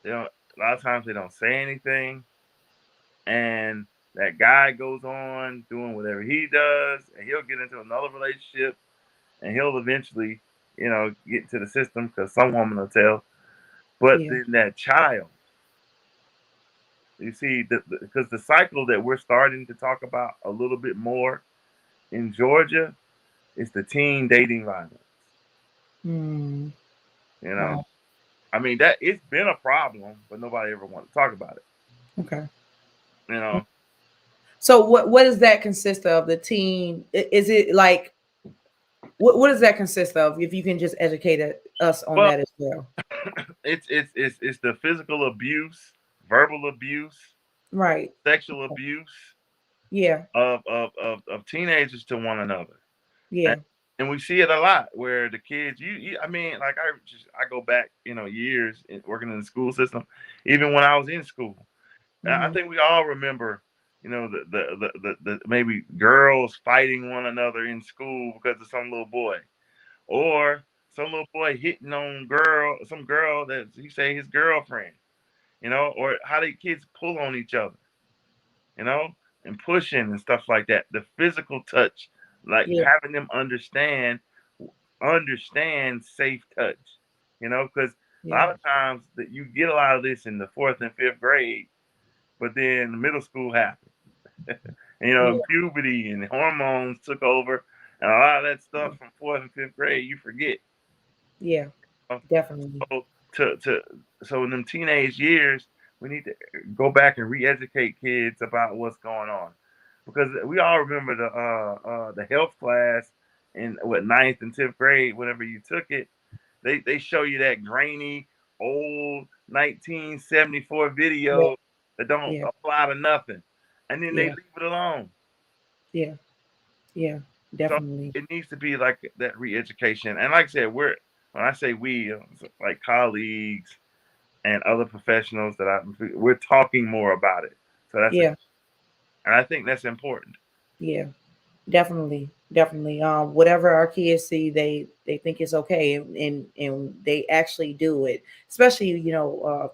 [SPEAKER 2] They don't. A lot of times they don't say anything, and that guy goes on doing whatever he does, and he'll get into another relationship, and he'll eventually, get into the system because some woman will tell. But
[SPEAKER 1] Yeah.
[SPEAKER 2] then that child, you see, because the cycle that we're starting to talk about a little bit more in Georgia is the teen dating violence.
[SPEAKER 1] Mm.
[SPEAKER 2] You know,
[SPEAKER 1] Wow.
[SPEAKER 2] I mean, that it's been a problem, but nobody ever wanted to talk about it.
[SPEAKER 1] Okay.
[SPEAKER 2] You know,
[SPEAKER 1] So what does that consist of? The team? Is it like what does that consist of? If you can just educate us on
[SPEAKER 2] well,
[SPEAKER 1] that as well.
[SPEAKER 2] it's the physical abuse, verbal abuse,
[SPEAKER 1] Right.
[SPEAKER 2] sexual abuse
[SPEAKER 1] Yeah.
[SPEAKER 2] of teenagers to one another. And,
[SPEAKER 1] Yeah.
[SPEAKER 2] and we see it a lot where the kids, I mean, like, I go back, years working in the school system, even when I was in school. I
[SPEAKER 1] Mm-hmm.
[SPEAKER 2] think we all remember, the maybe girls fighting one another in school because of some little boy, or some little boy hitting on some girl that he say his girlfriend, or how the kids pull on each other, you know, and pushing and stuff like that. The physical touch, like
[SPEAKER 1] Yeah,
[SPEAKER 2] having them understand safe touch, because a
[SPEAKER 1] yeah,
[SPEAKER 2] lot of times that you get a lot of this in the fourth and fifth grade, but then middle school happened,
[SPEAKER 1] yeah,
[SPEAKER 2] and puberty and hormones took over, and a lot of that stuff from fourth and fifth grade you forget.
[SPEAKER 1] yeah, definitely.
[SPEAKER 2] So so in them teenage years, we need to go back and re-educate kids about what's going on, because we all remember the health class in what ninth and tenth grade. Whenever you took it, they show you that grainy old 1974
[SPEAKER 1] Yeah,
[SPEAKER 2] video that don't
[SPEAKER 1] yeah,
[SPEAKER 2] apply to nothing, and then they
[SPEAKER 1] yeah,
[SPEAKER 2] leave it alone.
[SPEAKER 1] yeah, yeah,
[SPEAKER 2] So
[SPEAKER 1] definitely.
[SPEAKER 2] it needs to be like that re-education. And like I said, when I say we, like colleagues and other professionals we're talking more about it. So
[SPEAKER 1] Yeah,
[SPEAKER 2] and I think that's important.
[SPEAKER 1] yeah, definitely, definitely. Whatever our kids see, they think it's okay, and they actually do it. Especially,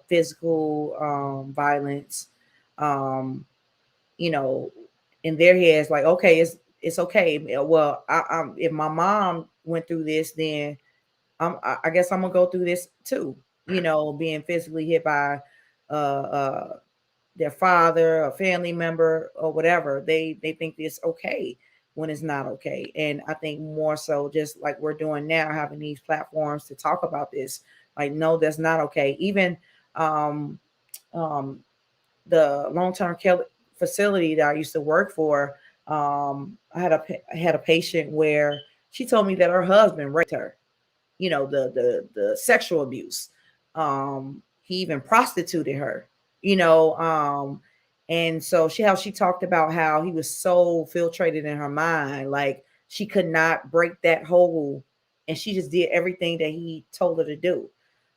[SPEAKER 1] physical violence. Um, you know, in their heads, like, okay, it's okay. Well, if my mom went through this, then I guess I'm gonna go through this too. Being physically hit by uh, uh, their father, a family member, or whatever. They think it's okay when it's not okay. And I think more so, just like we're doing now, having these platforms to talk about this. Like, no, that's not okay. Even um, um, the long term care facility that I used to work for, I had a patient where she told me that her husband raped her. The sexual abuse. He even prostituted her. You know, and so she talked about how he was so filtrated in her mind, like she could not break that hole, and she just did everything that he told her to do.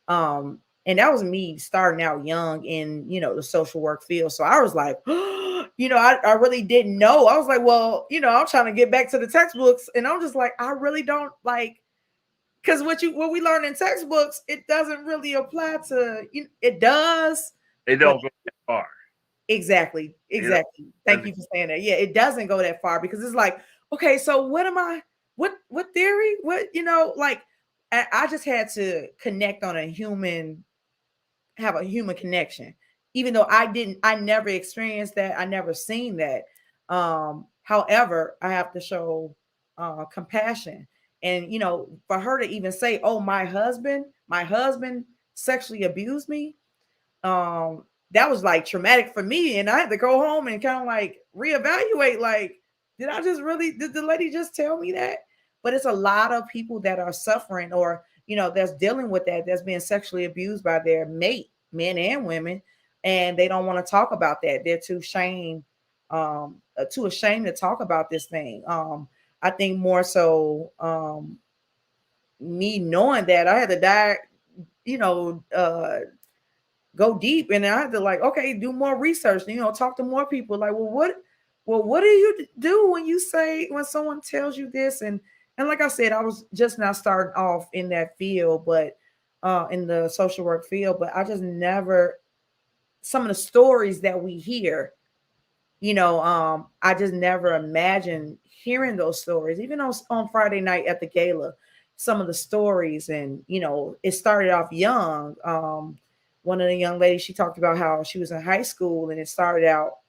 [SPEAKER 1] And that was me starting out young in the social work field. So I was like, I really didn't know. I was like, well, I'm trying to get back to the textbooks, and I'm just like, I really don't like, because what we learn in textbooks, it doesn't really apply to it does,
[SPEAKER 2] It
[SPEAKER 1] but
[SPEAKER 2] don't go that far.
[SPEAKER 1] exactly,
[SPEAKER 2] It
[SPEAKER 1] exactly. Thank
[SPEAKER 2] doesn't.
[SPEAKER 1] you for saying that. Yeah, it doesn't go that far, because it's like, okay, so what theory, like, I just had to connect on a human have a human connection, even though I never experienced that, I never seen that. However, I have to show compassion. And for her to even say, oh, my husband sexually abused me, that was like traumatic for me, and I had to go home and kind of like reevaluate, like, did the lady just tell me that? But it's a lot of people that are suffering, or that's dealing with that, that's being sexually abused by their mate, men and women, and they don't want to talk about that. They're too ashamed to talk about this thing. I think more so, me knowing that I had to die, you know uh go deep, and I had to, like, okay, do more research, talk to more people, like, what do you do when someone tells you this? And like I said, I was just not starting off in that field, but in the social work field, but I just never, some of the stories that we hear, I just never imagined hearing those stories, even on Friday night at the gala, some of the stories. And it started off young. One of the young ladies, she talked about how she was in high school, and it started out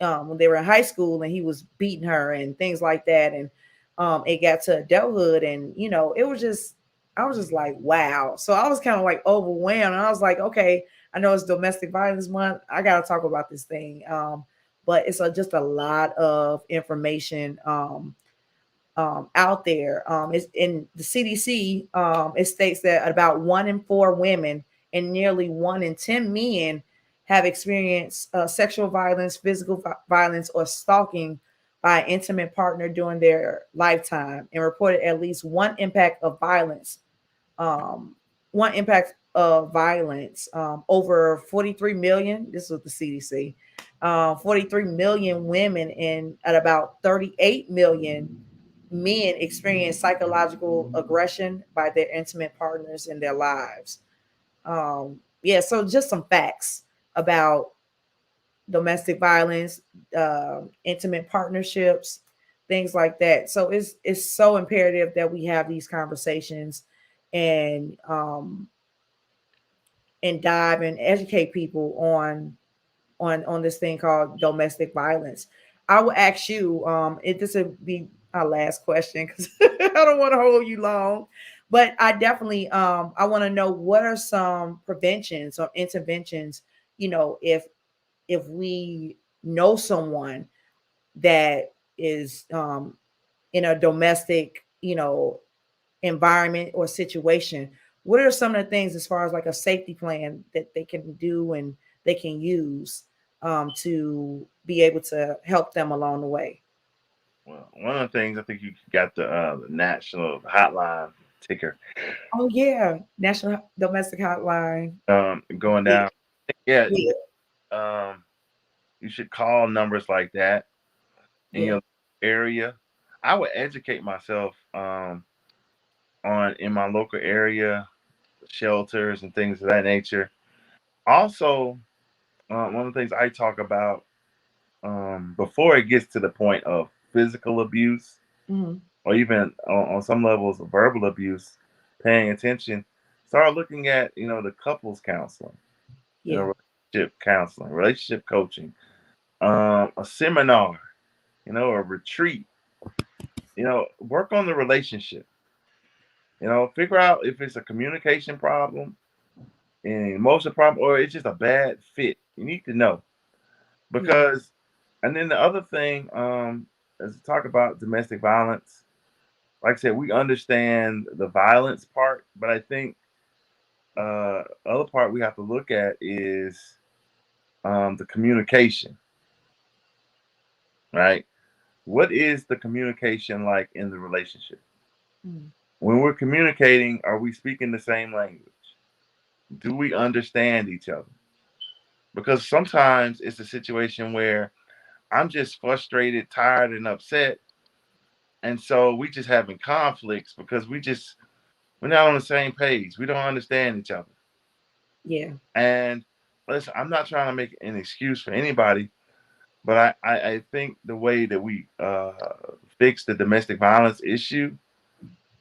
[SPEAKER 1] when they were in high school, and he was beating her and things like that. And it got to adulthood, and it was just, I was just like, wow. So I was kind of like overwhelmed, and I was like, okay, I know it's domestic violence month, I got to talk about this thing. But it's just a lot of information out there. It's in the CDC. It states that about 1 in 4 women and nearly 1 in 10 men have experienced sexual violence, physical violence, or stalking by an intimate partner during their lifetime, and reported at least um, one impact of violence. Over 43 million, this was the CDC, 43 million women and at about 38 million men experience psychological aggression by their intimate partners in their lives. Yeah, so just some facts about domestic violence, intimate partnerships, things like that. So it's so imperative that we have these conversations and dive and educate people on this thing called domestic violence. I will ask you, if this would be our last question because I don't want to hold you long, but I definitely I want to know what are some preventions or interventions, if we know someone that is in a domestic, environment or situation, what are some of the things as far as like a safety plan that they can do and they can use to be able to help them along the way?
[SPEAKER 2] Well, one of the things I think you got the national hotline ticker
[SPEAKER 1] Oh yeah, National Domestic Hotline.
[SPEAKER 2] going
[SPEAKER 1] Yeah,
[SPEAKER 2] down. Yeah,
[SPEAKER 1] yeah,
[SPEAKER 2] you should call numbers like that in
[SPEAKER 1] yeah.
[SPEAKER 2] your area. I would educate myself on in my local area, shelters and things of that nature. Also, one of the things I talk about before it gets to the point of physical abuse
[SPEAKER 1] Hmm.
[SPEAKER 2] or even on some levels of verbal abuse, paying attention, start looking at the couples counseling,
[SPEAKER 1] Yeah,
[SPEAKER 2] relationship counseling, relationship coaching, a seminar, a retreat. Work on the relationship. Figure out if it's a communication problem, an emotional problem, or it's just a bad fit. You need to know
[SPEAKER 1] yeah,
[SPEAKER 2] because, and then the other thing, as we talk about domestic violence, like I said, we understand the violence part, but I think other part we have to look at is the communication, right? What is the communication like in the relationship?
[SPEAKER 1] mm,
[SPEAKER 2] When we're communicating, are we speaking the same language? Do we understand each other? Because sometimes it's a situation where I'm just frustrated, tired, and upset. And so we just having conflicts because we're not on the same page. We don't understand each other.
[SPEAKER 1] yeah,
[SPEAKER 2] And listen, I'm not trying to make an excuse for anybody, but I think the way that we fix the domestic violence issue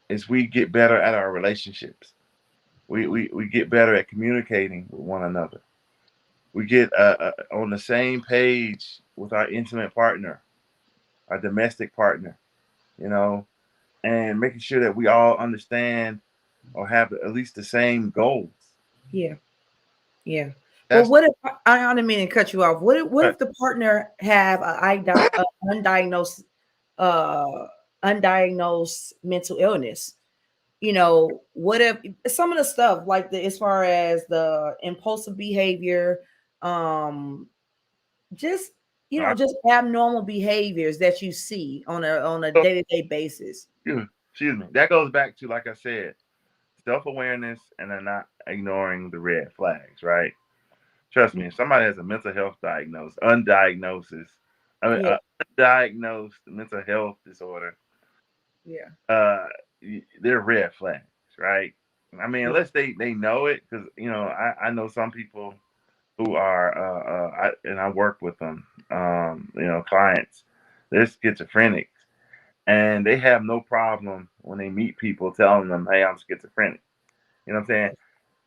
[SPEAKER 2] is we get better at our relationships. We get better at communicating with one another. We get on the same page with our intimate partner, our domestic partner, you know, and making sure that we all understand or have at least the same goals.
[SPEAKER 1] yeah, yeah. But
[SPEAKER 2] That's
[SPEAKER 1] what if I don't mean to cut you off? What
[SPEAKER 2] right.
[SPEAKER 1] if the partner have a undiagnosed uh undiagnosed mental illness? What if some of the stuff like the as far as the impulsive behavior, um just
[SPEAKER 2] All right.
[SPEAKER 1] just abnormal behaviors that you see on a
[SPEAKER 2] So,
[SPEAKER 1] day-to-day basis.
[SPEAKER 2] excuse me. That goes back to, like I said, self awareness and then not ignoring the red flags, right? Trust me, if somebody has a mental health
[SPEAKER 1] Yeah,
[SPEAKER 2] undiagnosed mental health disorder,
[SPEAKER 1] yeah,
[SPEAKER 2] uh, they're red flags, right? I mean,
[SPEAKER 1] yeah,
[SPEAKER 2] unless they know it, because I know some people who are and I work with them, clients, they're schizophrenics, and they have no problem when they meet people telling them, "Hey, I'm schizophrenic." You know what I'm saying?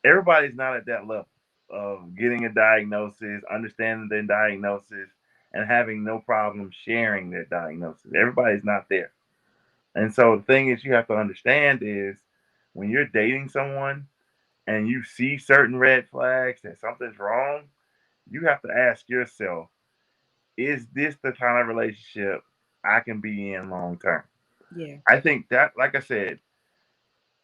[SPEAKER 2] Everybody's not at that level of getting a diagnosis, understanding their diagnosis, and having no problem sharing their diagnosis. Everybody's not there. And so the thing is, you have to understand is when you're dating someone and you see certain red flags that something's wrong, you have to ask yourself, is this the kind of relationship I can be in long term?
[SPEAKER 1] yeah,
[SPEAKER 2] I think that, like I said,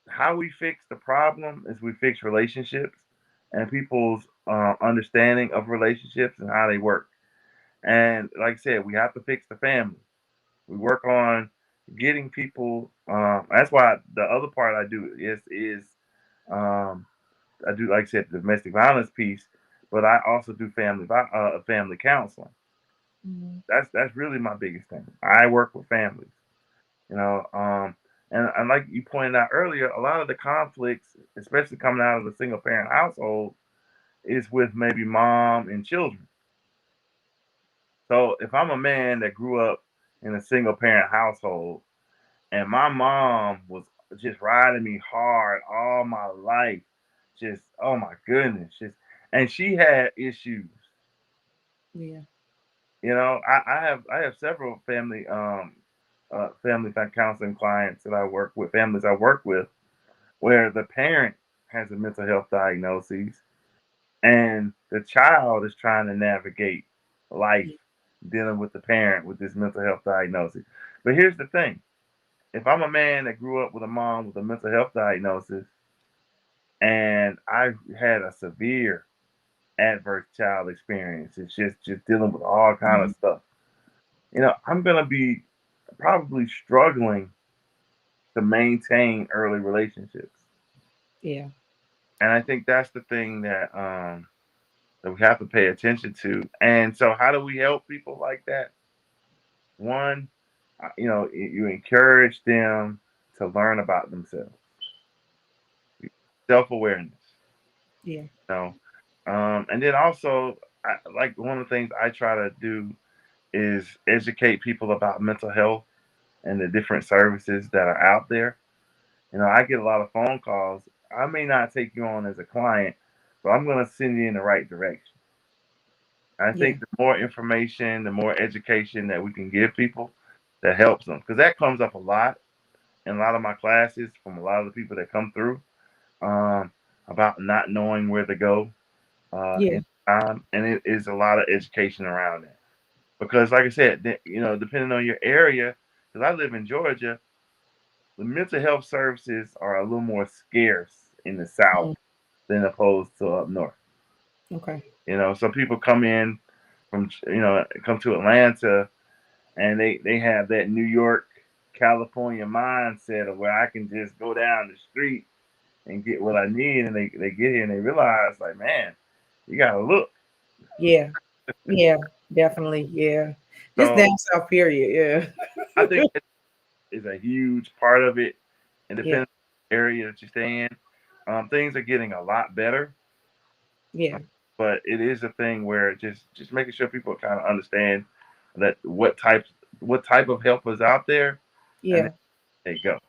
[SPEAKER 2] how we fix the problem is we fix relationships and people's understanding of relationships and how they work. And like I said, we have to fix the family. We work on getting people. That's why the other part I do is um, I do, like I said, the domestic violence piece, but I also do family counseling.
[SPEAKER 1] Mhm.
[SPEAKER 2] That's really my biggest thing. I work with families, you know, and like you pointed out earlier, a lot of the conflicts, especially coming out of the single parent household, is with maybe mom and children. So if I'm a man that grew up in a single parent household and my mom was just riding me hard all my life, just oh my goodness, just and she had issues.
[SPEAKER 1] Yeah.
[SPEAKER 2] You know, I have several family counseling clients that I work with, families I work with, where the parent has a mental health diagnosis and the child is trying to navigate life
[SPEAKER 1] Yeah.
[SPEAKER 2] dealing with the parent with this mental health diagnosis. But here's the thing: if I'm a man that grew up with a mom with a mental health diagnosis and I had a severe adverse child experience, it's just dealing with all kind of
[SPEAKER 1] Mhm.
[SPEAKER 2] stuff. I'm gonna be probably struggling to maintain early relationships,
[SPEAKER 1] Yeah.
[SPEAKER 2] and I think that's the thing that we have to pay attention to. And so, how do we help people like that? One, you encourage them to learn about themselves, self awareness.
[SPEAKER 1] Yeah.
[SPEAKER 2] You know, and then also, like one of the things I try to do is educate people about mental health and the different services that are out there. I get a lot of phone calls. I may not take you on as a client, but I'm going to send you in the right direction. I
[SPEAKER 1] Yeah.
[SPEAKER 2] think the more information, the more education that we can give people, that helps them, because that comes up a lot in a lot of my classes from a lot of the people that come through, um, about not knowing where to go
[SPEAKER 1] Yeah.
[SPEAKER 2] in time, and it is a lot of education around that. Because, like I said, depending on your area, because I live in Georgia, the mental health services are a little more scarce in the South
[SPEAKER 1] Mhm.
[SPEAKER 2] than opposed to up north.
[SPEAKER 1] Okay.
[SPEAKER 2] Some people come in from come to Atlanta and they have that New York, California mindset of where I can just go down the street and get what I need, and they get here and they realize like, man, you gotta look.
[SPEAKER 1] Yeah. Yeah. Definitely. Yeah. Just
[SPEAKER 2] So
[SPEAKER 1] down south period.
[SPEAKER 2] I
[SPEAKER 1] Yeah.
[SPEAKER 2] think that is a huge part of it, and
[SPEAKER 1] Yeah.
[SPEAKER 2] depending on the area that you stay in, things are getting a lot better.
[SPEAKER 1] Yeah.
[SPEAKER 2] But it is a thing where just making sure people kind of understand that what type of help is out there, and then
[SPEAKER 1] Yeah.
[SPEAKER 2] they go.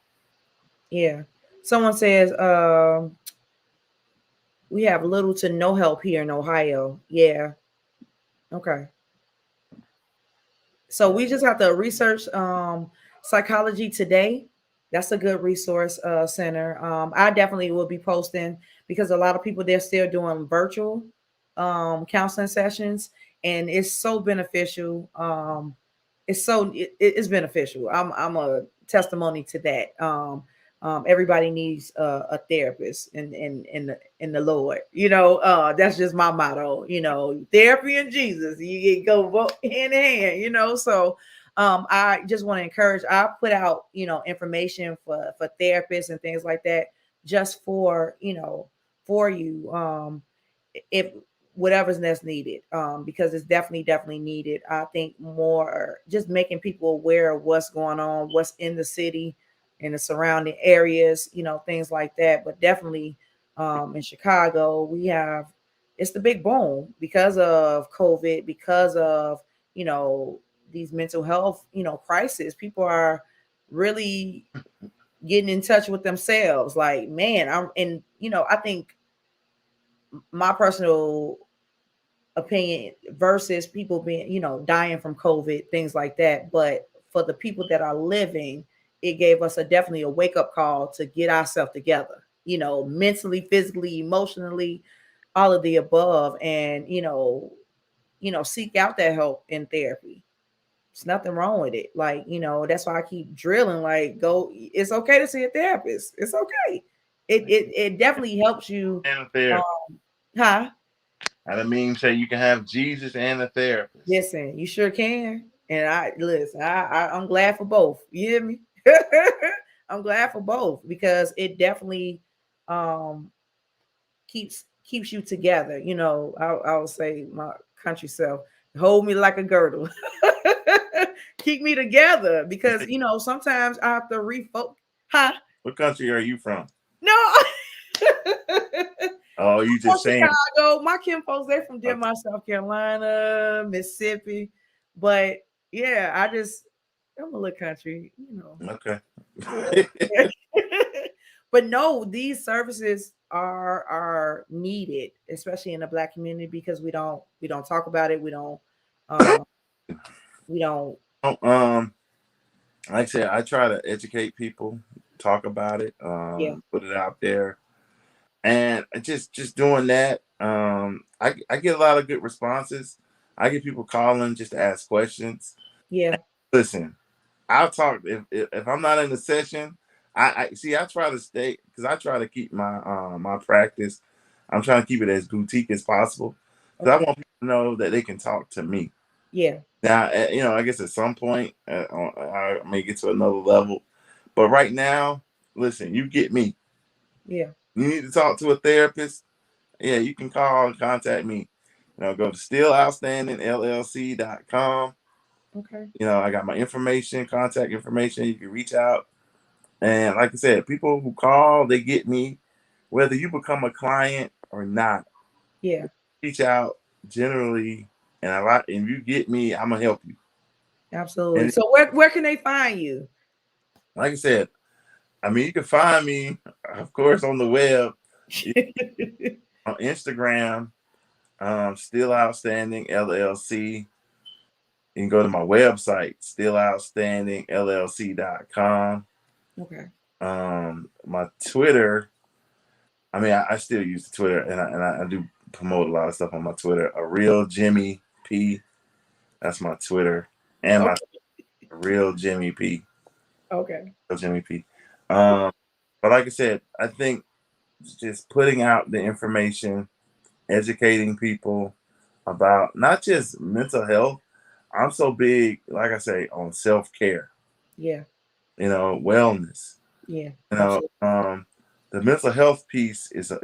[SPEAKER 1] Yeah. Someone says, we have little to no help here in Ohio. Yeah. Okay. So we just have to research psychology today. That's a good resource center. I definitely will be posting because a lot of people they're still doing virtual counseling sessions, and it's so beneficial. It's beneficial. I'm a testimony to that. Everybody needs a therapist in the Lord. That's just my motto. Therapy and Jesus. You go both hand in hand. So I just want to encourage. I put out information for therapists and things like that, just for you. If whatever's that's needed, because it's definitely needed. I think more just making people aware of what's going on, what's in the city and the surrounding areas, things like that. But definitely in Chicago we have it's the big boom because of COVID, because of you know these mental health crisis. People are really getting in touch with themselves, like, man, I think my personal opinion versus people being, dying from COVID, things like that. But for the people that are living, it gave us definitely a wake up call to get ourselves together, mentally, physically, emotionally, all of the above, and seek out that help in therapy. There's nothing wrong with it. Like, that's why I keep drilling. Like, go. It's okay to see a therapist. It's okay. It definitely helps you.
[SPEAKER 2] And a therapist.
[SPEAKER 1] Huh?
[SPEAKER 2] I don't mean say you can have Jesus and a therapist.
[SPEAKER 1] Listen, you sure can. And I listen, I'm glad for both. You hear me? I'm glad for both because it definitely um keeps you together. You know, I'll say my country self, hold me like a girdle. Keep me together because you know sometimes I have to refocus. Huh?
[SPEAKER 2] What country are you from?
[SPEAKER 1] No.
[SPEAKER 2] Oh, you
[SPEAKER 1] From
[SPEAKER 2] just saying.
[SPEAKER 1] Chicago. My kin folks, they from
[SPEAKER 2] Okay.
[SPEAKER 1] Denmark, South Carolina, Mississippi. But yeah, I'm a little country, you know.
[SPEAKER 2] Okay.
[SPEAKER 1] Yeah. But no, these services are needed, especially in the black community because we don't talk about it. Um we don't
[SPEAKER 2] Oh, like I said, I try to educate people, talk about it,
[SPEAKER 1] yeah,
[SPEAKER 2] put it out there, and just doing that. I get a lot of good responses. I get people calling just to ask questions.
[SPEAKER 1] yeah,
[SPEAKER 2] Listen, I'll talk if I'm not in the session. I see. I try to stay because I try to keep my practice. I'm trying to keep it as boutique as possible because I
[SPEAKER 1] okay.
[SPEAKER 2] want people to know that they can talk to me.
[SPEAKER 1] Yeah,
[SPEAKER 2] Now, I guess at some point I may get to another level, but right now, listen, you get me.
[SPEAKER 1] yeah,
[SPEAKER 2] You need to talk to a therapist. Yeah, you can call and contact me. Go to stilloutstandingllc.com.
[SPEAKER 1] okay.
[SPEAKER 2] I got my information, contact information. You can reach out. And like I said, people who call, they get me. Whether you become a client or not,
[SPEAKER 1] Yeah,
[SPEAKER 2] reach out generally, and you get me, I'm gonna help you.
[SPEAKER 1] absolutely.
[SPEAKER 2] And
[SPEAKER 1] So where can they find you?
[SPEAKER 2] like I said, I mean, you can find me, of course, on the web, on Instagram, Still Outstanding LLC. You can go to my website, stilloutstandingllc.com.
[SPEAKER 1] Okay.
[SPEAKER 2] My Twitter, I mean, I still use the Twitter, and I do promote a lot of stuff on my Twitter. A real Jimmy P. That's my Twitter, and my
[SPEAKER 1] Okay.
[SPEAKER 2] real Jimmy P.
[SPEAKER 1] Okay.
[SPEAKER 2] Real Jimmy P. Um, but like I said, I think just putting out the information, educating people about not just mental health. I'm so big, like I say, on self care.
[SPEAKER 1] Yeah.
[SPEAKER 2] Wellness.
[SPEAKER 1] Yeah.
[SPEAKER 2] You know,
[SPEAKER 1] Absolutely.
[SPEAKER 2] the mental health piece is a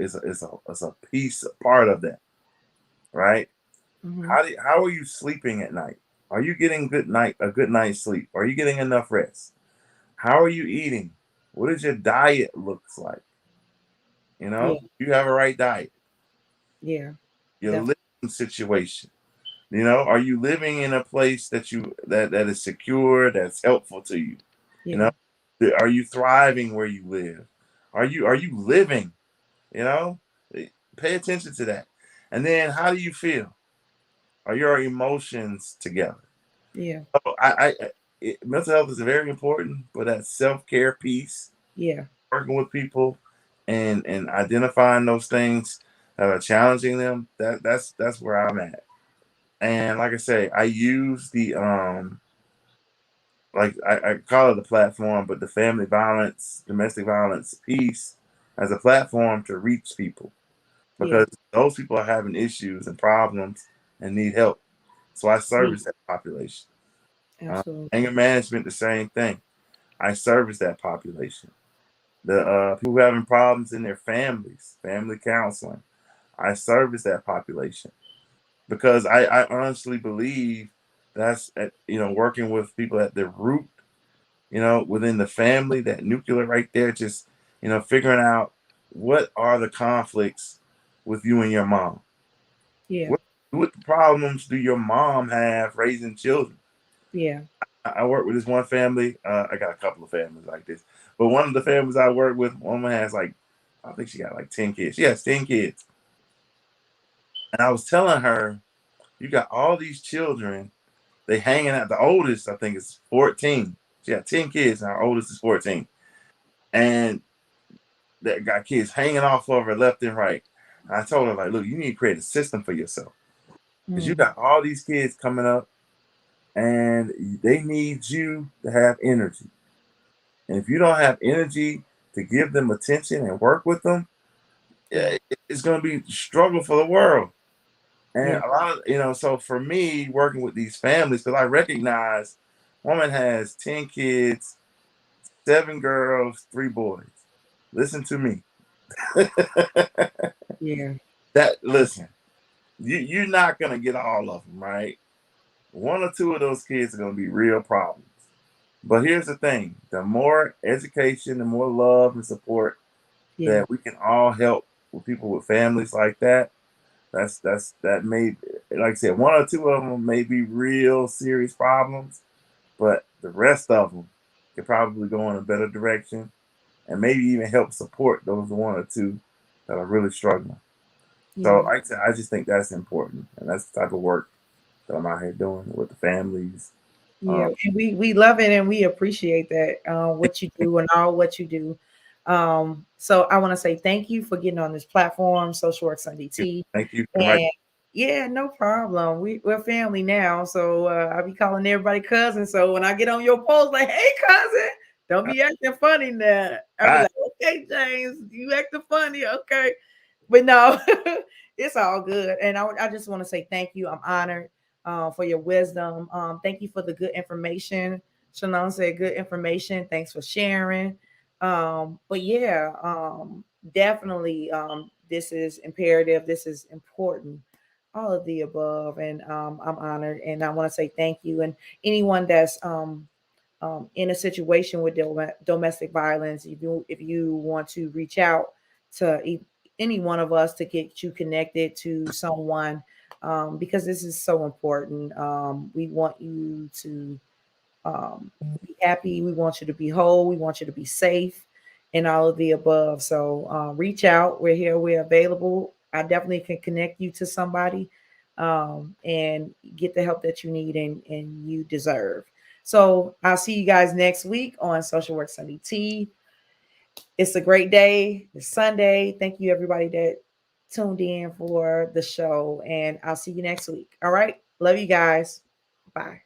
[SPEAKER 2] piece, a part of that, right?
[SPEAKER 1] Hmm.
[SPEAKER 2] How are you sleeping at night? Are you getting a good night's sleep? Are you getting enough rest? How are you eating? What does your diet looks like?
[SPEAKER 1] Yeah.
[SPEAKER 2] You have a right diet.
[SPEAKER 1] Yeah.
[SPEAKER 2] Your
[SPEAKER 1] Definitely.
[SPEAKER 2] living situation. Are you living in a place that is secure, that's helpful to you? You
[SPEAKER 1] Yeah.
[SPEAKER 2] know, are you thriving where you live? Are you living? You know, pay attention to that. And then how do you feel? Are your emotions together?
[SPEAKER 1] Yeah.
[SPEAKER 2] So mental health is very important, but that self care piece,
[SPEAKER 1] Yeah.
[SPEAKER 2] working with people, and identifying those things that are challenging them, that's where I'm at. And like I say, I use the like I call it the platform, but the family violence, domestic violence piece as a platform to reach people
[SPEAKER 1] Yeah.
[SPEAKER 2] because those people are having issues and problems and need help. So I
[SPEAKER 1] Yeah.
[SPEAKER 2] service that population.
[SPEAKER 1] Absolutely.
[SPEAKER 2] Anger management, the same thing. I service that population. The people who are having problems in their families, family counseling. I service that population because I honestly believe that's working with people at the root, within the family, that nuclear right there, just figuring out what are the conflicts with you and your mom.
[SPEAKER 1] Yeah.
[SPEAKER 2] What problems do your mom have raising children?
[SPEAKER 1] Yeah.
[SPEAKER 2] I work with this one family. I got a couple of families like this, but one of the families I work with, one has like, I think she got like 10 kids. She has 10 kids, and I was telling her, you got all these children. They hanging out. The oldest, I think, is 14. She got 10 kids, and our oldest is 14, and that got kids hanging off of her left and right. And I told her, like, look, you need to create a system for yourself because you
[SPEAKER 1] Mm.
[SPEAKER 2] got all these kids coming up, and they need you to have energy. And if you don't have energy to give them attention and work with them,
[SPEAKER 1] Yeah.
[SPEAKER 2] it's going to be a struggle for the world. And
[SPEAKER 1] Yeah.
[SPEAKER 2] a lot of, so for me, working with these families, because I recognize woman has 10 kids, 7 girls, 3 boys. Listen to me.
[SPEAKER 1] Yeah.
[SPEAKER 2] That listen, you're not gonna get all of them, right? One or two of those kids are gonna be real problems. But here's the thing: the more education, the more love and support
[SPEAKER 1] Yeah.
[SPEAKER 2] that we can all help with people with families like that. That may, like I said, one or two of them may be real serious problems, but the rest of them could probably go in a better direction and maybe even help support those one or two that are really struggling. So,
[SPEAKER 1] Yeah.
[SPEAKER 2] like I said, I just think that's important, and that's the type of work that I'm out here doing with the families.
[SPEAKER 1] Yeah,
[SPEAKER 2] Um,
[SPEAKER 1] and we love it and we appreciate that what you do and all what you do. So I want to say thank you for getting on this platform, Social Work Sunday Tea.
[SPEAKER 2] Thank you for inviting.
[SPEAKER 1] And yeah, no problem. We're family now, so I be calling everybody cousin. So when I get on your post, like, hey cousin, don't be acting funny now. I be
[SPEAKER 2] I,
[SPEAKER 1] like, okay, James, you acting funny, okay. But no, it's all good. And I just want to say thank you. I'm honored for your wisdom. Thank you for the good information. Shannon said good information. Thanks for sharing. But yeah, definitely this is imperative. This is important. All of the above. And I'm honored. And I want to say thank you. And anyone that's in a situation with domestic violence, if you want to reach out to any one of us to get you connected to someone, because this is so important. We want you to be happy. We want you to be whole. We want you to be safe, and all of the above. So reach out. We're here. We're available. I definitely can connect you to somebody and get the help that you need and you deserve. So I'll see you guys next week on Social Work Sunday Tea. It's a great day. It's Sunday. Thank you, everybody that tuned in for the show. And I'll see you next week. All right. Love you guys. Bye.